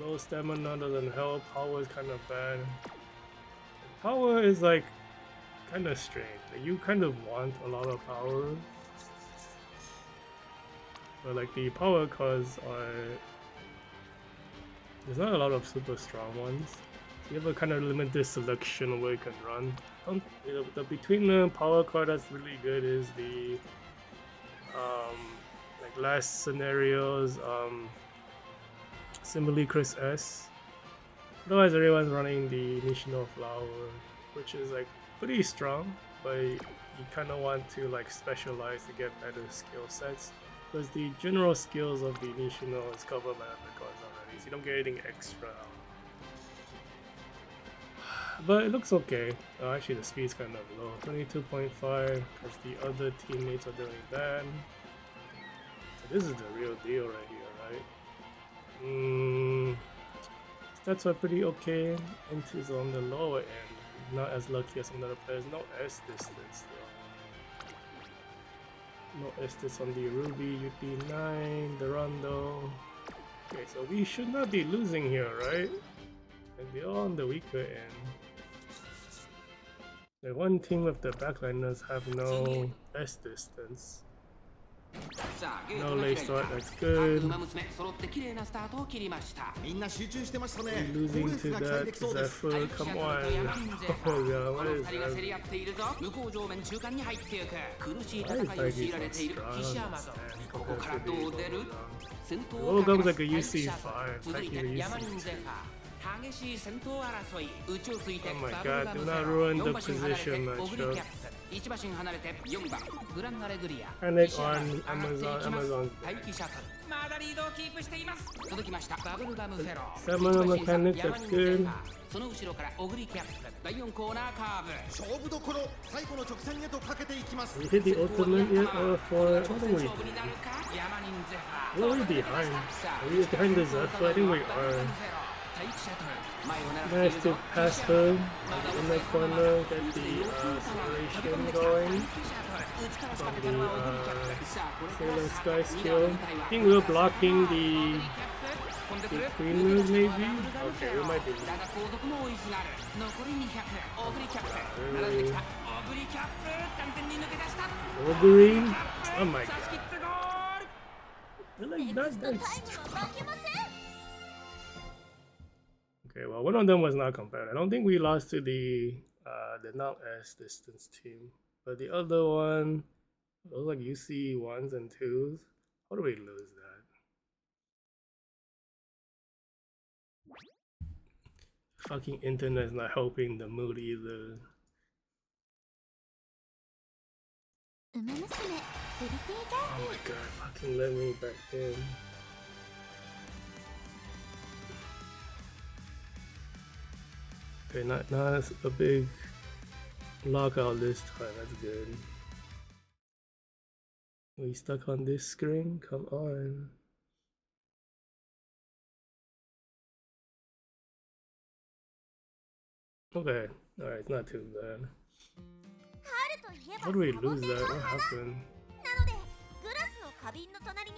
Low stamina doesn't help. Power is kind of bad. Power is like kind of strange. Like, you kind of want a lot of power, but like the power cards are. There's not a lot of super strong ones. So you have a kind of limited selection of where you can run. The between the power card that's really good is the like last scenarios. Similarly, Chris S. Otherwise, everyone's running the Nishino Flower, which is like pretty strong, but you kind of want to like specialize to get better skill sets, because the general skills of the Nishino is covered by other cards already, so you don't get anything extra. But it looks okay. Actually, the speed's kind of low, 22.5, because the other teammates are doing bad. So this is the real deal right here, right? Stats are pretty okay. Int is on the lower end, not as lucky as some other players. No S distance though. No S distance on the Ruby, UT9, the Rondo. Okay, so we should not be losing here, right? And they're all on the weaker end. The one team with the backliners have no S distance. さあゲー No トが開 late いた start, that's 各 good. 馬娘揃って綺麗なスタートを切りました。みんな集中してましたね。 We're 好レ losing ース to が期待 that できそうです。 Zephyr. タイプシャ Come トル on. とヤマニンゼファ Oh ー god, こ what の is 2人が競 that? り合っているぞ。向こう上面中間に入っていく。苦しい Why 戦 is いを強いられ Mikey ている so 岸 strong 山 on ぞ this ここから stand ど compared う to 出る the 先頭 Low をか comes けます like a タイプシャト UC5, ル続い like て a ヤマニン UC2. ゼファー激しい戦闘争い打ちをついて Oh my バブル god, ガ do ム not ゼロ ruin 4 the 馬身離れて position オグリキャッ matchup. プ1馬身離れて4番グランアレグリア Panic 西山 on 上がってい Amazon. きます Amazon's 待 back. 機シャトルまだリードをキープしています続きましたバブルガムフェロー Seven on 一馬身差 mechanics, ヤマ that's ニンゼフ good. ァーその後ろからオグリキャップ第4コーナーカーブ勝負どころ、最後の直線へとかけていきます。 We hit the ultimate yet or for what 挑 are 戦 we 勝負になる doing? かヤマニンゼファー What are we behind? Are we behind the Zephyr? I think we are. 待機シャトル前を狙ってい Managed る to ぞ pass her in the corner, get the acceleration going from the Sailor Sky skill. I think we're blocking the Queen move maybe? Okay, we might be. だが後続も追いすがる残り200オグリキャップ並んできたオグリキャップ完全に抜け出した Ogre? Oh my 差し切 god. ってゴール They're like not タイ that ムは strong. 負けません Okay, well, one of them was not compared. I don't think we lost to the not S distance team, but the other one, those like UC ones and twos. How do we lose that? Fucking internet's not helping the mood either. 馬娘プリティー Oh my god, fucking let me back in. Okay, not a big lockout this time, that's good. We stuck on this screen? Come on. Okay, alright, it's not too bad. 春といえば How do we サボ lose テン that? の What 花 happened? なのでグラスの花瓶の隣に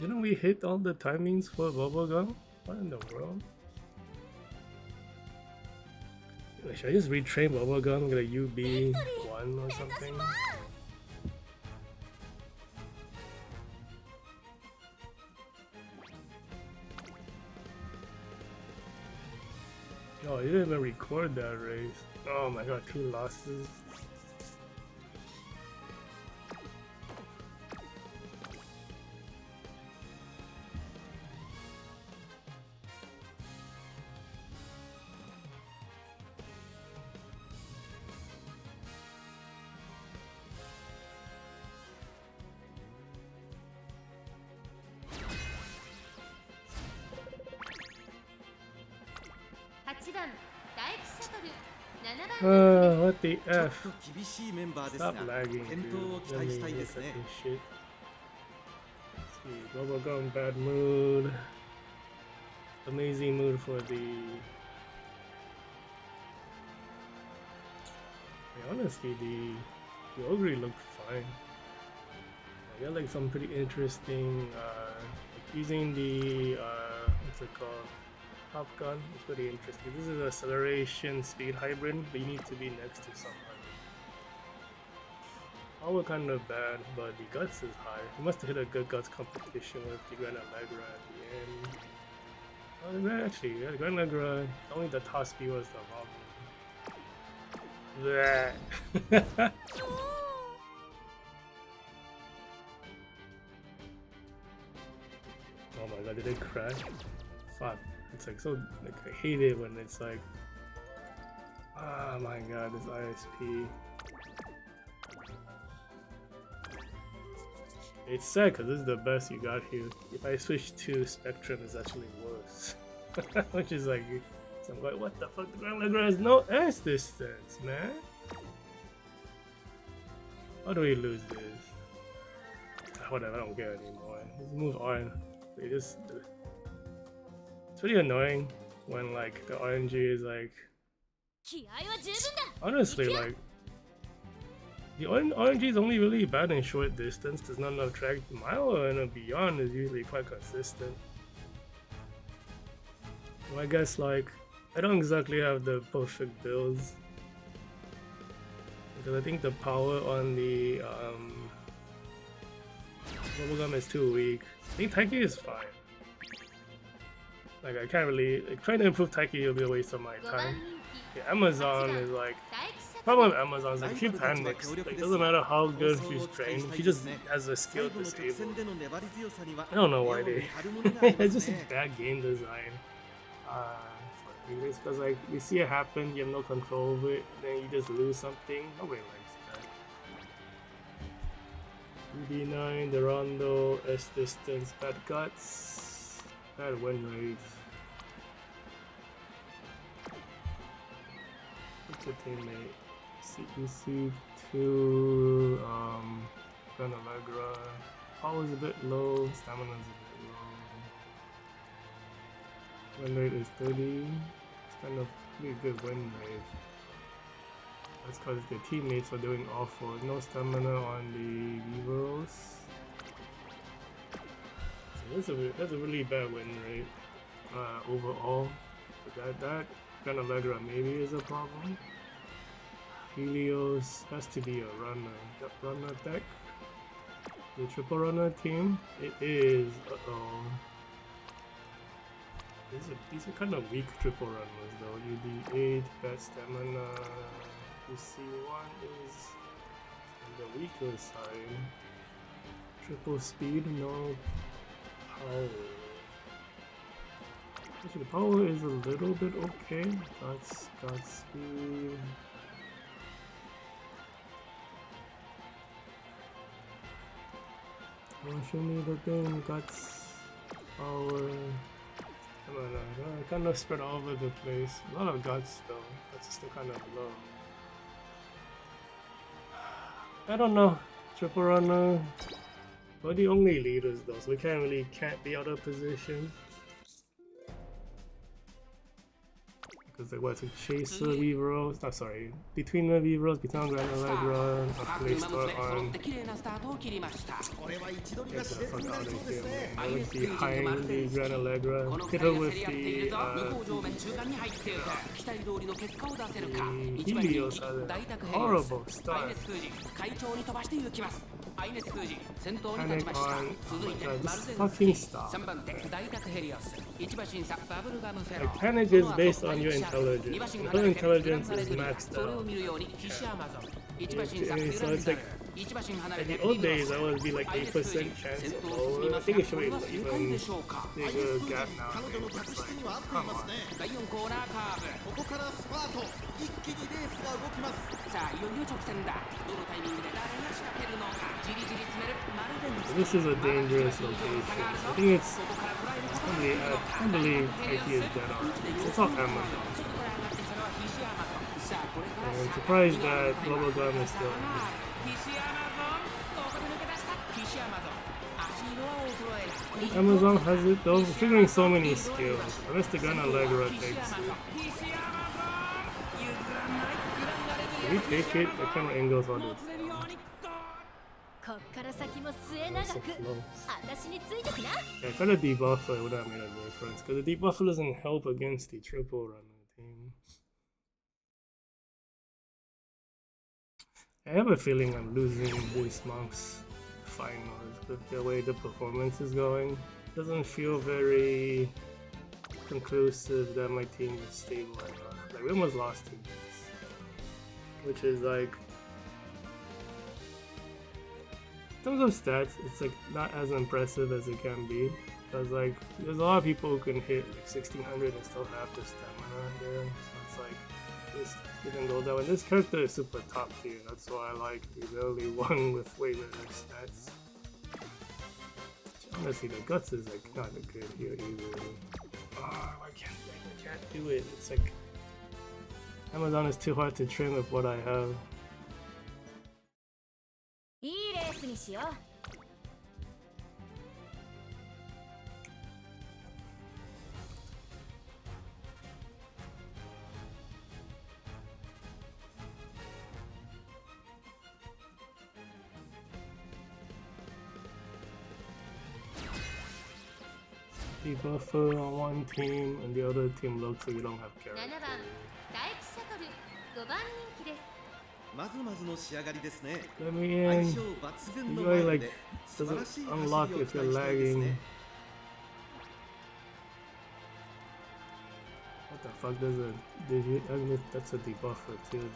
Didn't we hit all the timings for bubblegum? What in the world? Wait, should I just retrain bubblegum, get a UB1 or something? Oh, you didn't even record that race. Oh my god, 2 losses. What the ちょっ F? と厳しいメンバーですが Stop lagging, 健 dude. 闘を期 Let 待 me したい look で at すね。 this shit. Let's see, bubblegum bad mood. Amazing mood for the. Honestly, the Ogre looked fine. I got like some pretty interesting. Like using the what's it called? Top gun. It's pretty interesting. This is an acceleration speed hybrid, but you need to be next to someone. Power kind of bad, but the guts is high. You must have hit a good guts competition with the Grand Allegra at the end. Oh, the Grand, actually, yeah, the Grand Allegra, only the top speed was the problem. Bleh. Oh my god, did it crash? Fuck. It's like so, like, I hate it when it's like, oh my god, this ISP. It's sad because this is the best you got here. If I switch to Spectrum, it's actually worse. Which is like, so I'm like, what the fuck? The Grand Allegra has no S distance, man. How do we lose this? Whatever, I don't care anymore. Let's move on. They just. It's pretty annoying when like the RNG is like. 気合は十分だ Honestly, like. The RNG is only really bad in short distance because not enough track. Mile and beyond is usually quite consistent. Well, I guess like I don't exactly have the perfect builds. because I think the power on the bubblegum is too weak. I think Taiki is fine. Like I can't really trying to improve Taiki will be a waste of my 5番 time. 人 Yeah, Amazon is like 気大気シャトル problem with Amazon is like she panics. Like it doesn't matter how good she's trained, she just has a 最 skill 後の直線 disabled. での粘り強さには I don't know 目 why を they 見張るものがありま it's す just ね bad game design. Because like you see it happen, you have no control of it, then you just lose something. Nobody likes that. UD9, the Rondo, S distance, bad guts, bad win rate. What's your teammate? CEC2, Gran Allegra. Power's a bit low, stamina's a bit low. Win rate is 30. It's kind of pretty good win rate. That's because the teammates are doing awful. No stamina on the Vivos. So that's a really bad win rate overall. But that Gran Allegra maybe is a problem. Helios has to be a runner. That runner deck. The triple runner team. It is. Uh-oh. These are kind of weak triple runners though. UD8, bad stamina. UC1 is on the weaker side. Triple speed, no power. Actually, the power is a little bit okay. Got speed. Oh, show me the thing. Guts, power. Kind of spread all over the place. A lot of guts though. That's still kind of low. I don't know. Triple runner. We're the only leaders though, so we can't be out of position. Because like what's a chaser Vivros? No, sorry. Between the Vivros, between Gran Allegra, a play start on. これは一度に Get が the 熾烈 fuck にな out り of そうです here, ね man. I look behind the Gran Allegra. Hit her with the Helios has a horrible start. Panic on. Oh my god, just fucking stop. Like, panic is based on your intelligence. If her intelligence is maxed out. So it's like, in the old days, I would be like 8% chance of lower. I think it should be like even bigger gap now. 彼女の確実には合っていますねここからスパート一気にレースが動きます This is a dangerous location. I think it's probably, I believe Taiki is dead already. It's all Amazon. I'm surprised that Bubblegum is still in here. Amazon has it though, triggering so many skills. Unless the Gran Allegra takes it. Did he take it? The camera angles on it. こっから先も末永く私についてきな Yeah, if I had a debuffer, it would have made a difference. Because the debuffer doesn't help against the triple runner team. I have a feeling I'm losing this month's finals with the way the performance is going. It doesn't feel very conclusive that my team is stable enough. Like, we almost lost to this. Which is like, in terms of stats, it's like not as impressive as it can be. Because like, there's a lot of people who can hit like 1600 and still have the stamina there. So it's like, this didn't go that way. This character is super top tier. That's why I like the only one with way better stats. Honestly, the guts is like not good here either. Oh, I can't do it. It's like Amazon is too hard to trim with what I have. いいレースにしよう Debuffer on one team and the other team looks like you don't have 7番 character. 大気シャトル5番人気ですまずまずの仕上がりですね。 Let me 相 in. 性抜群の Usually マイル like で素晴らしい doesn't 走 unlock りを if 期 you're 待したいです lagging. ね。 What the fuck does a that's a debuffer too then.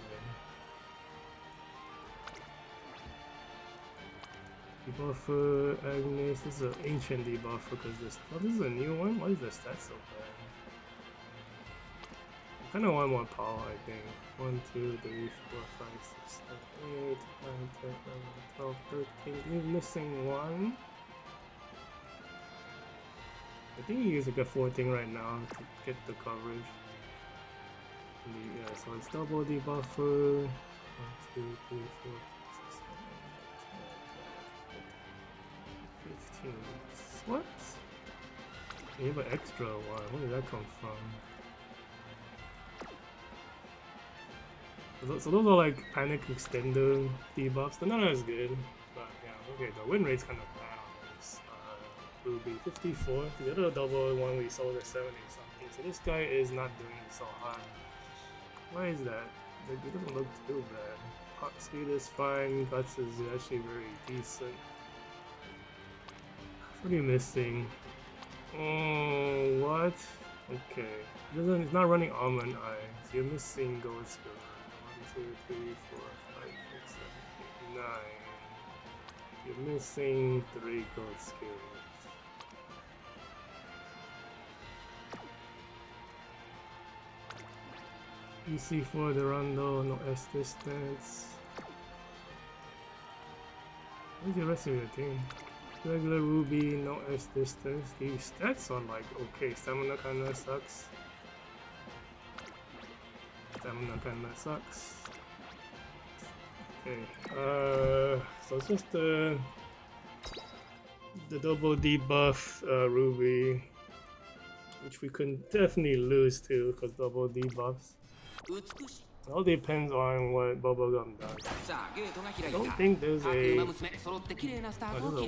Debuffer Agnes, this is an ancient debuffer because this is a new one? Why is the stat so bad? I kinda want more power, I think. 1, 2, 3, 4, 5, 6, 7, 8, 9, 10, 11, 12, 13. He's missing one. I think he uses like a 14 right now to get the coverage. Yeah, so it's double debuffer. 1, 2, 3, 4, 6, 7, 8, 9, 10, 15. What? You have an extra one. Where did that come from? So those are like panic extender debuffs. They're not as good, but yeah, okay. The win rate's kind of bad on this. Ruby 54. The other double one we sold at 70 something. So this guy is not doing so hot. Why is that? Like, it doesn't look too bad. Hot speed is fine. Guts is actually very decent. What are you missing? Oh, what? Okay. It's not running Almond Eye. So you're missing gold skill. 1, 2, 3, 4, 5, 6, 7, 8, 9. You're missing 3 gold skills. EC4 the Rondo, no S distance. Where's the rest of your team? Regular Ruby, no S distance. These stats are like okay. Stamina kinda sucks. Stamina kinda sucks. Okay. So it's just the double debuff Ruby, which we can definitely lose to because double debuffs. It all depends on what Bubblegum does. I don't think there's a... Oh, there's a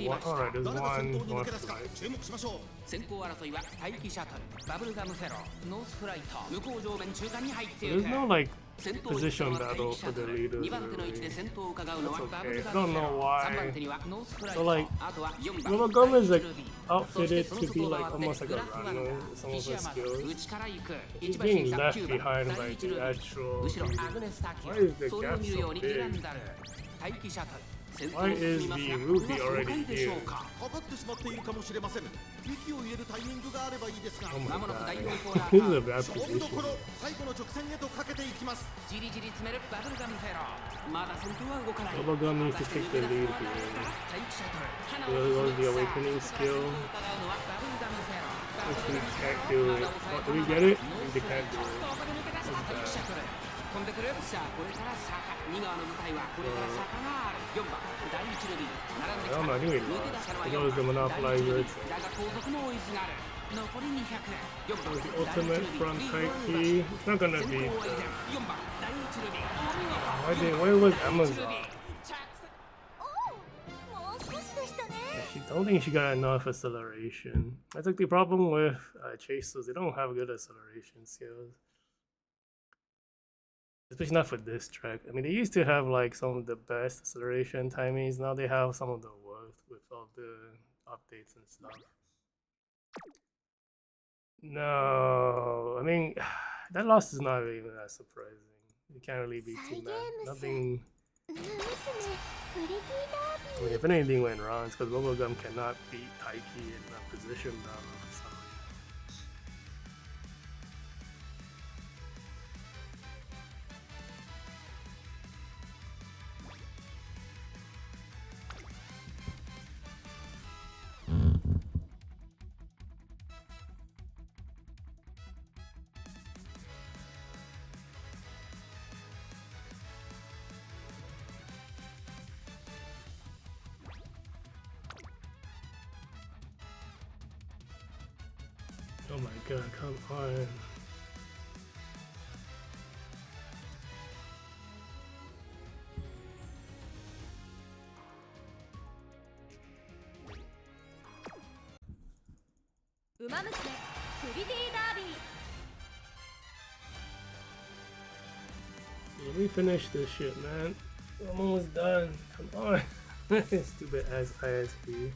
one. Alright, there's 誰が先 one 頭に抜 more け出すか flight. 注目しましょう。先行争いは待機シャトルバブルガムフェローノースフライト向こう上面中間に入ってい So る there's no like 先頭 position は待 battle 機シ for ャト the ル leaders. 2番手の位置で先頭を伺うのは That's バブ okay. ル I ガ don't ムフェ know ロー why. 3番手にはノースフライ So ト like あとは4番 Bubblegum is like ルビー outfitted to be like almost like a runner with some of his 内 skills. から行く He's 1番 being 審査 left 9番 behind 第 by 1ル the ビー actual 後ろ leader. アグネス・タキ Why is the それ gap を見る so ようにディラ big? ンダル待機シャトル先頭 Why を進 is みます the がこ Ruby れは already 正解でしょう here? かかかってしまっているかもしれません。息を入れるタイミングがあればいいですが、 Oh my まもなく第 god. 4コーナ This is ー a bad 勝負ど position. ころ、最後の直線へとかけていきます。じりじり詰めるバブルガムフェローまだ先頭は動かない Bubblegum needs to 果たして take 抜け the 出 lead すのは誰 here. か待機シャトル花 There を goes the 進む awakening さあ skill. 先頭を伺うのはバブルガムフェローバ If ブ we ルガムフェ can't ロ do ー it. まだ抑え Oh, did we た get it? ノー We スフ can't ライ do ト it. どこで抜け出した待機シャトル飛んでくるさあこれから坂2側の舞台はこれから坂がある4番第1ルビー並んでき I don't た know, I think we 抜け出 lost. したのは I 4 know it was the 番第1ル monopolizer. ビーだが後続も追いすがる残り200 4 So 番 the 第1 ultimate ルビ from ー Taiki. It's not gonna 先 beat 行は依 the... 然4番第1ルビー Why was Amazon? もう少しでしたね。 She don't think she got enough acceleration. That's like the problem with chasers. They don't have good acceleration skills. Especially not for this track. I mean, they used to have like some of the best acceleration timings. Now they have some of the worst with all the updates and stuff. No, I mean, that loss is not even that surprising. You can't really be too mad. Nothing. 娘プリティダービ I mean, if anything went wrong, it's because Bubblegum cannot beat Taiki in a position battle for some reason. Oh my god, come on.ーウマ娘プリティダービー Let me finish this shit, man. I'm almost done. Come on. Stupid ass ISP.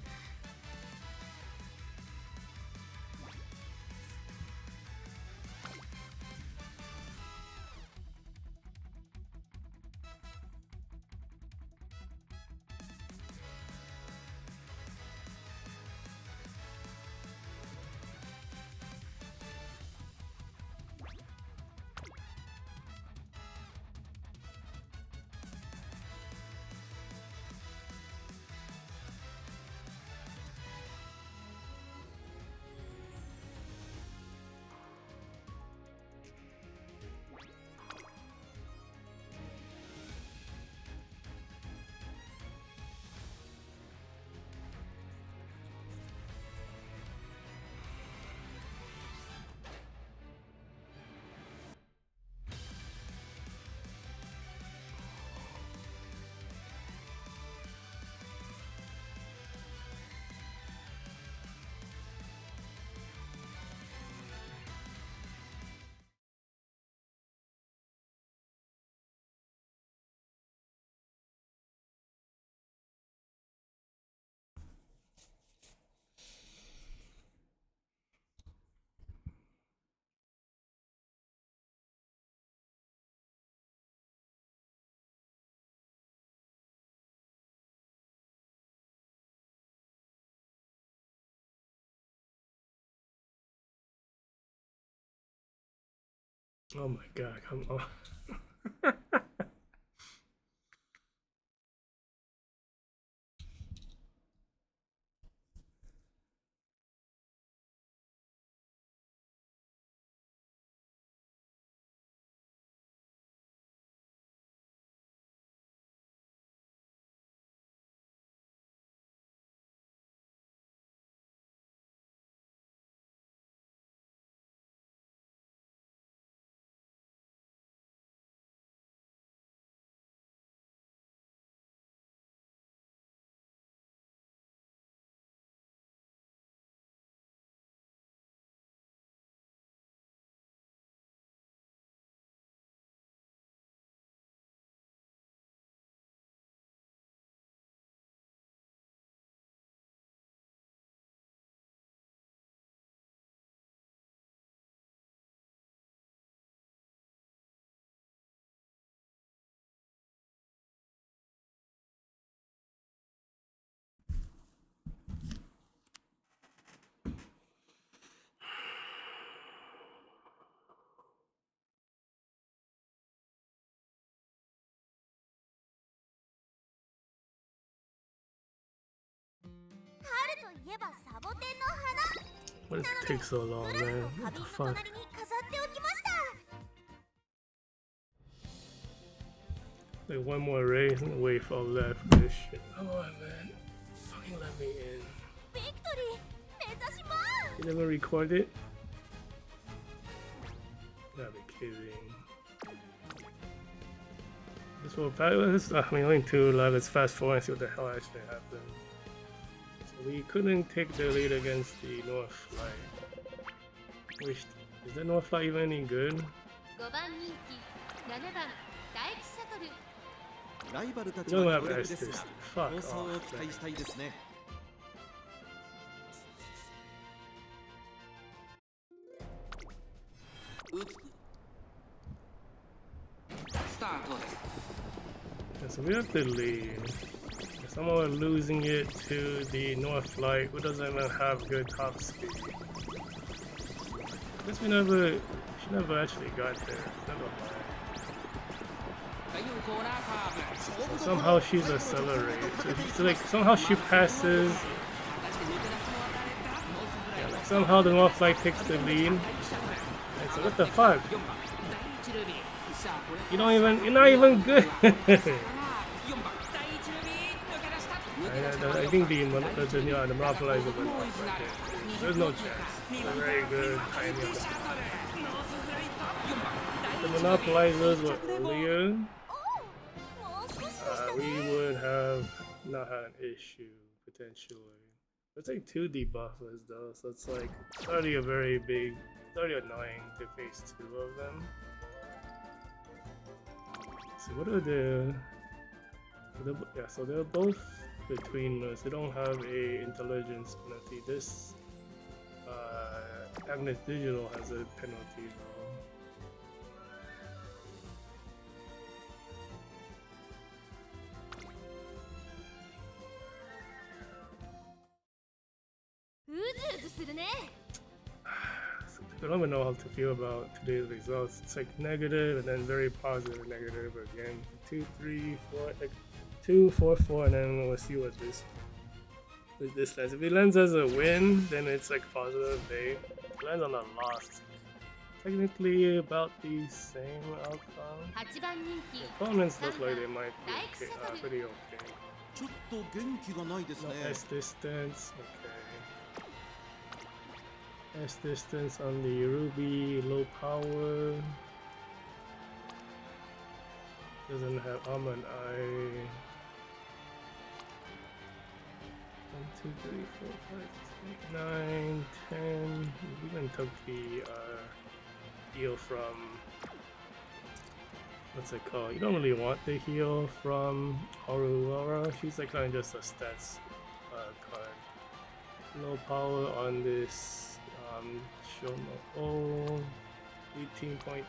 Oh my god, come on. Why does it take so long, man? What the fuck? Like one more race and wait for left for this shit. Come on, man. Fucking let me in. You never recorded? Gotta be kidding. This will I mean, only 2 left. Let's fast forward and see what the hell actually happened. So we couldn't take the lead against the North Flight. Which, is the North Flight even any good? ライバルたちは強力ですが、好走を期待したいですね。スタートです。 So we have to lead. Somehow we're losing it to the North Flight, who doesn't even have good top speed. I guess she never actually got there. Never mind. So somehow she's accelerated. So like somehow she passes. Yeah, like somehow the North Flight takes the lead. And so what the fuck? You're not even good. I think the monopolizer went off right there. There's no chance. It's a very good timing. The monopolizers were earlier. We would have not had an issue potentially. It's like 2 debuffers though, so it's like it's already annoying to face 2 of them. So what are the? Yeah, so they're both between us. They don't have a intelligence penalty. This Agnes Digital has a penalty though. I don't even know how to feel about today's results. It's like negative and then very positive, negative again. 2, 3, 4, like 2, 4, 4, and then we'll see what this lands. If it lands as a win, then it's like positive. If it lands on a loss, technically about the same outcome. The opponents look like they might be okay, pretty okay. ちょっと元気がないですね。 No S distance, okay. S distance on the Ruby, low power. Doesn't have Almond Eye. 1, 2, 3, 4, 5, 6, 8, 9, 10. We even took the heal from, what's it called? You don't really want the heal from Aurora. She's like kind of just a stats card. Low power on this Shono O. 18.2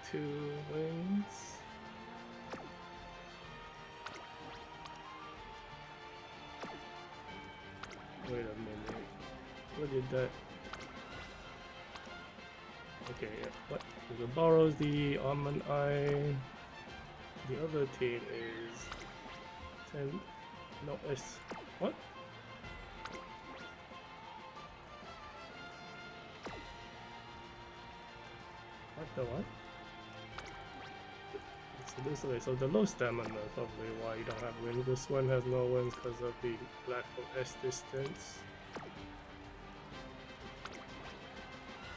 wins. Wait a minute. What did that? Okay, yeah. What? So borrows the Almond Eye. The other team is 10. No, it's what? What the what? So this way, so the low stamina is probably why you don't have wins. This one has no wins because of the lack of S distance.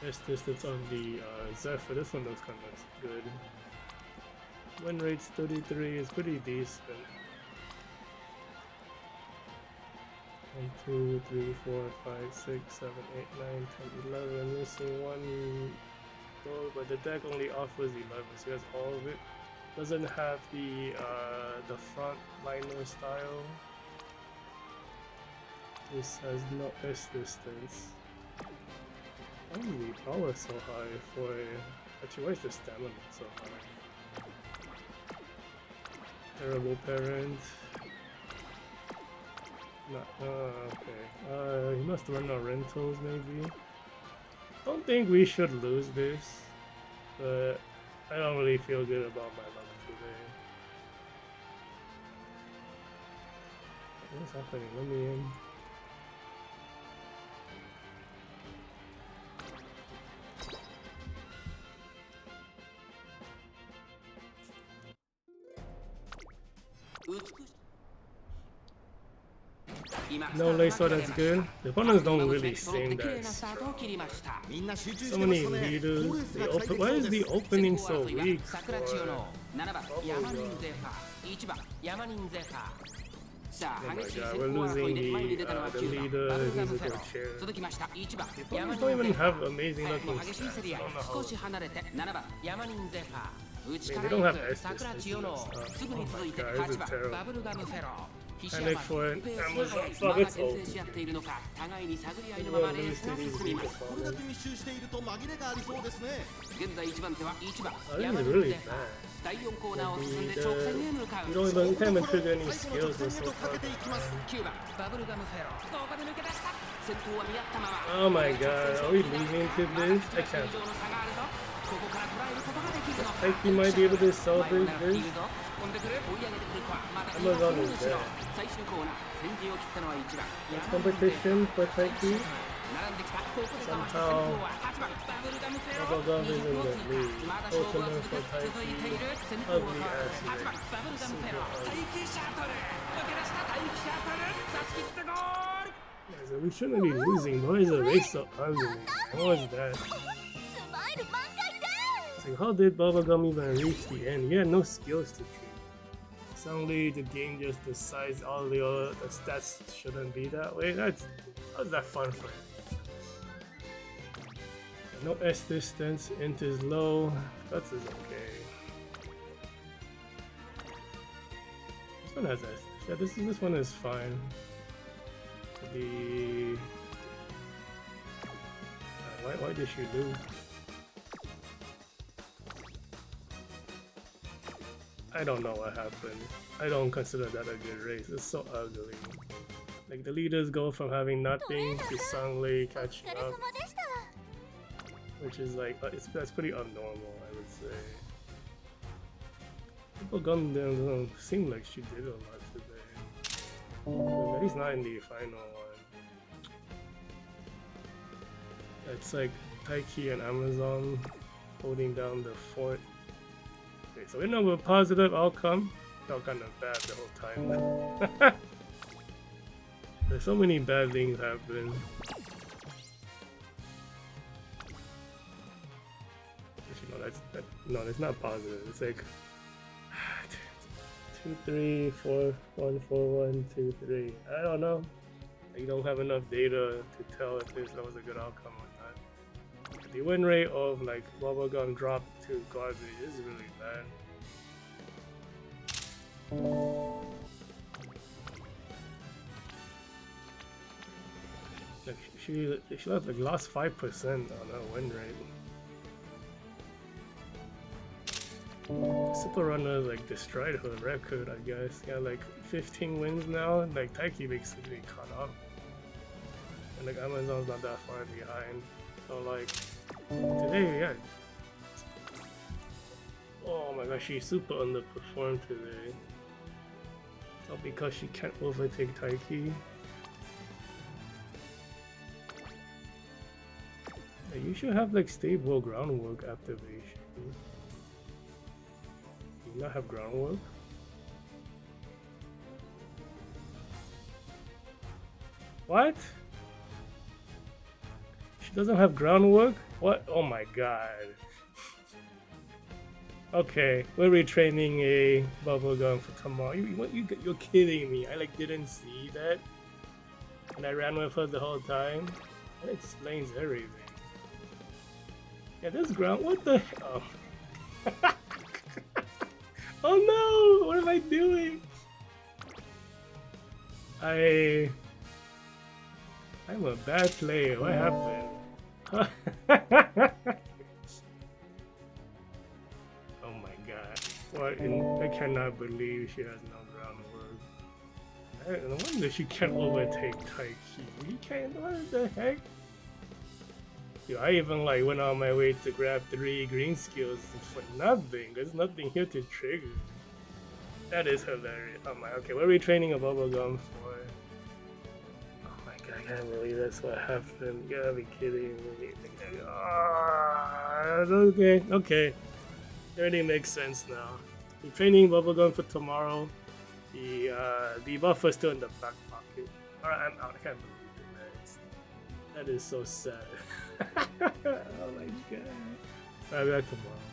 S distance on the Zephyr. This one looks kind of good. Win rate's 33 is pretty decent. 1, 2, 3, 4, 5, 6, 7, 8, 9, 10, 11. Missing one goal, but the deck only offers 11, so he has all of it. Doesn't have the front liner style. This has no S distance. Why is the power so high for actually why is the stamina so high? Terrible parent. No, okay. He must run our rentals maybe. Don't think we should lose this, but I don't really feel good about my luck today. What's happening? Let me in. No laser, that's good. The opponents don't really seem that strong. みんな集中し So てま many すね。 leaders. ドレス The が快 open, 適 why そう is で the す。 opening so weak 桜千代 for の7番 Bubble 山人 Gum? ゼファー1番山人ゼファーさ Oh あ my 激しい god, 先 we're 行争 losing いで前に the 出たのは the 9番 leader バブルガム musical フェロ chair. 続きました1番 The 山 opponents 人 don't ゼ even ファー have amazing 早くも looking 激しい競り stats. 合 I い don't know 少 how. し離れて7番山人ゼファー内 I か mean, ら they don't 行 have く S 桜 distance 千代の stuff. すぐ Oh に my 続いて god, this 8 is 番 terrible. バブルガムフェロ菱 Panic 山 for an ペースが Amazon 速い fuck, まだ it's 牽制し合っているのか互いに探り合いのままレースが進みます これだけ密集していると紛れがありそうですね。現在1番手は1番 Oh, this 山 is 人 really ゼファ bad. ー第4コーナーを進んで直線へ向か You う don't even, you can't even ここ trigger any 最後の skills 直 or 線へ so とかけていきます。 9番バブルガムフェロここで抜け出した先頭は見合ったまま Oh my god, are we losing to this? I can't. 以上の差があるぞここから捉えることができるの I think he might be able to 前を celebrate 狙ってい this. るぞ突っ込んでくる追い上げてくるかまた Amazon 今 is 後ろ there. 最終コーナー先陣を切ったのは1番 It's competition for Taiki. 並んできたここでかわした先 Somehow 頭は8番バブルガムフェロ Bubble Gum is in 20 を the 通 lead. 過まだ勝負は Ultimate for 続いてい Taiki. る先頭は Ugly ass 8番 rig. バブルガムフェロ Super 待 ugly. 機シャトル抜け出した待機シャトル差し切ってゴール Guys, we shouldn't be losing. Why is the race so ugly? What was that? スマイル満開で It's like, how did Bubblegum even reach the end? He had no skills to treat. Suddenly the game just decides all the stats shouldn't be that way. How's that fun for him? No S distance, int is low. Guts is okay. one has S. Yeah, this one is fine. The why did she lose? I don't know what happened. I don't consider that a good race. It's so ugly. Like the leaders go from having nothing to suddenly catching up, which is like that's pretty abnormal, I would say. People don't seem like she did a lot today. At least not in the final one. It's like Taiki and Amazon holding down the fort. Okay, so we know a positive outcome. Felt kind of bad the whole time. There's so many bad things happen. No, that's not positive. It's like 2, 3, 4, 1, 4, 1, 2, 3. I don't know. You don't have enough data to tell if that was a good outcome or not. The win rate of like bubblegum drop to garbage is really bad. Like she like lost 5% on her win rate. Super Runner like destroyed her record, I guess. Yeah, like 15 wins now. Like Taiki basically caught up, and like Amazon's not that far behind. So like today, yeah. Oh my gosh, she super underperformed today. All because she can't overtake Taiki. Yeah, you should have like stable groundwork activation. Do you not have groundwork? What? She doesn't have groundwork? What? Oh my god. Okay, we're retraining a bubblegum for tomorrow. You're kidding me. I like didn't see that. And I ran with her the whole time. That explains everything. Yeah, this ground, what the hell? Oh no, what am I doing? I'm a bad player, what happened? Oh my god. I cannot believe she has no groundwork. No wonder she can't overtake Taiki. He can't, what the heck? Yo, I even like went on my way to grab 3 green skills for nothing. There's nothing here to trigger. That is hilarious. Oh my, okay, what are we training a bubblegum for? Oh my god, I can't believe that's what happened. You gotta be kidding me. Okay. It already makes sense now. We're training bubblegum for tomorrow. The debuff is still in the back pocket. Alright, I'm out. I can't believe it. That is so sad. Oh my god. Alright, back tomorrow.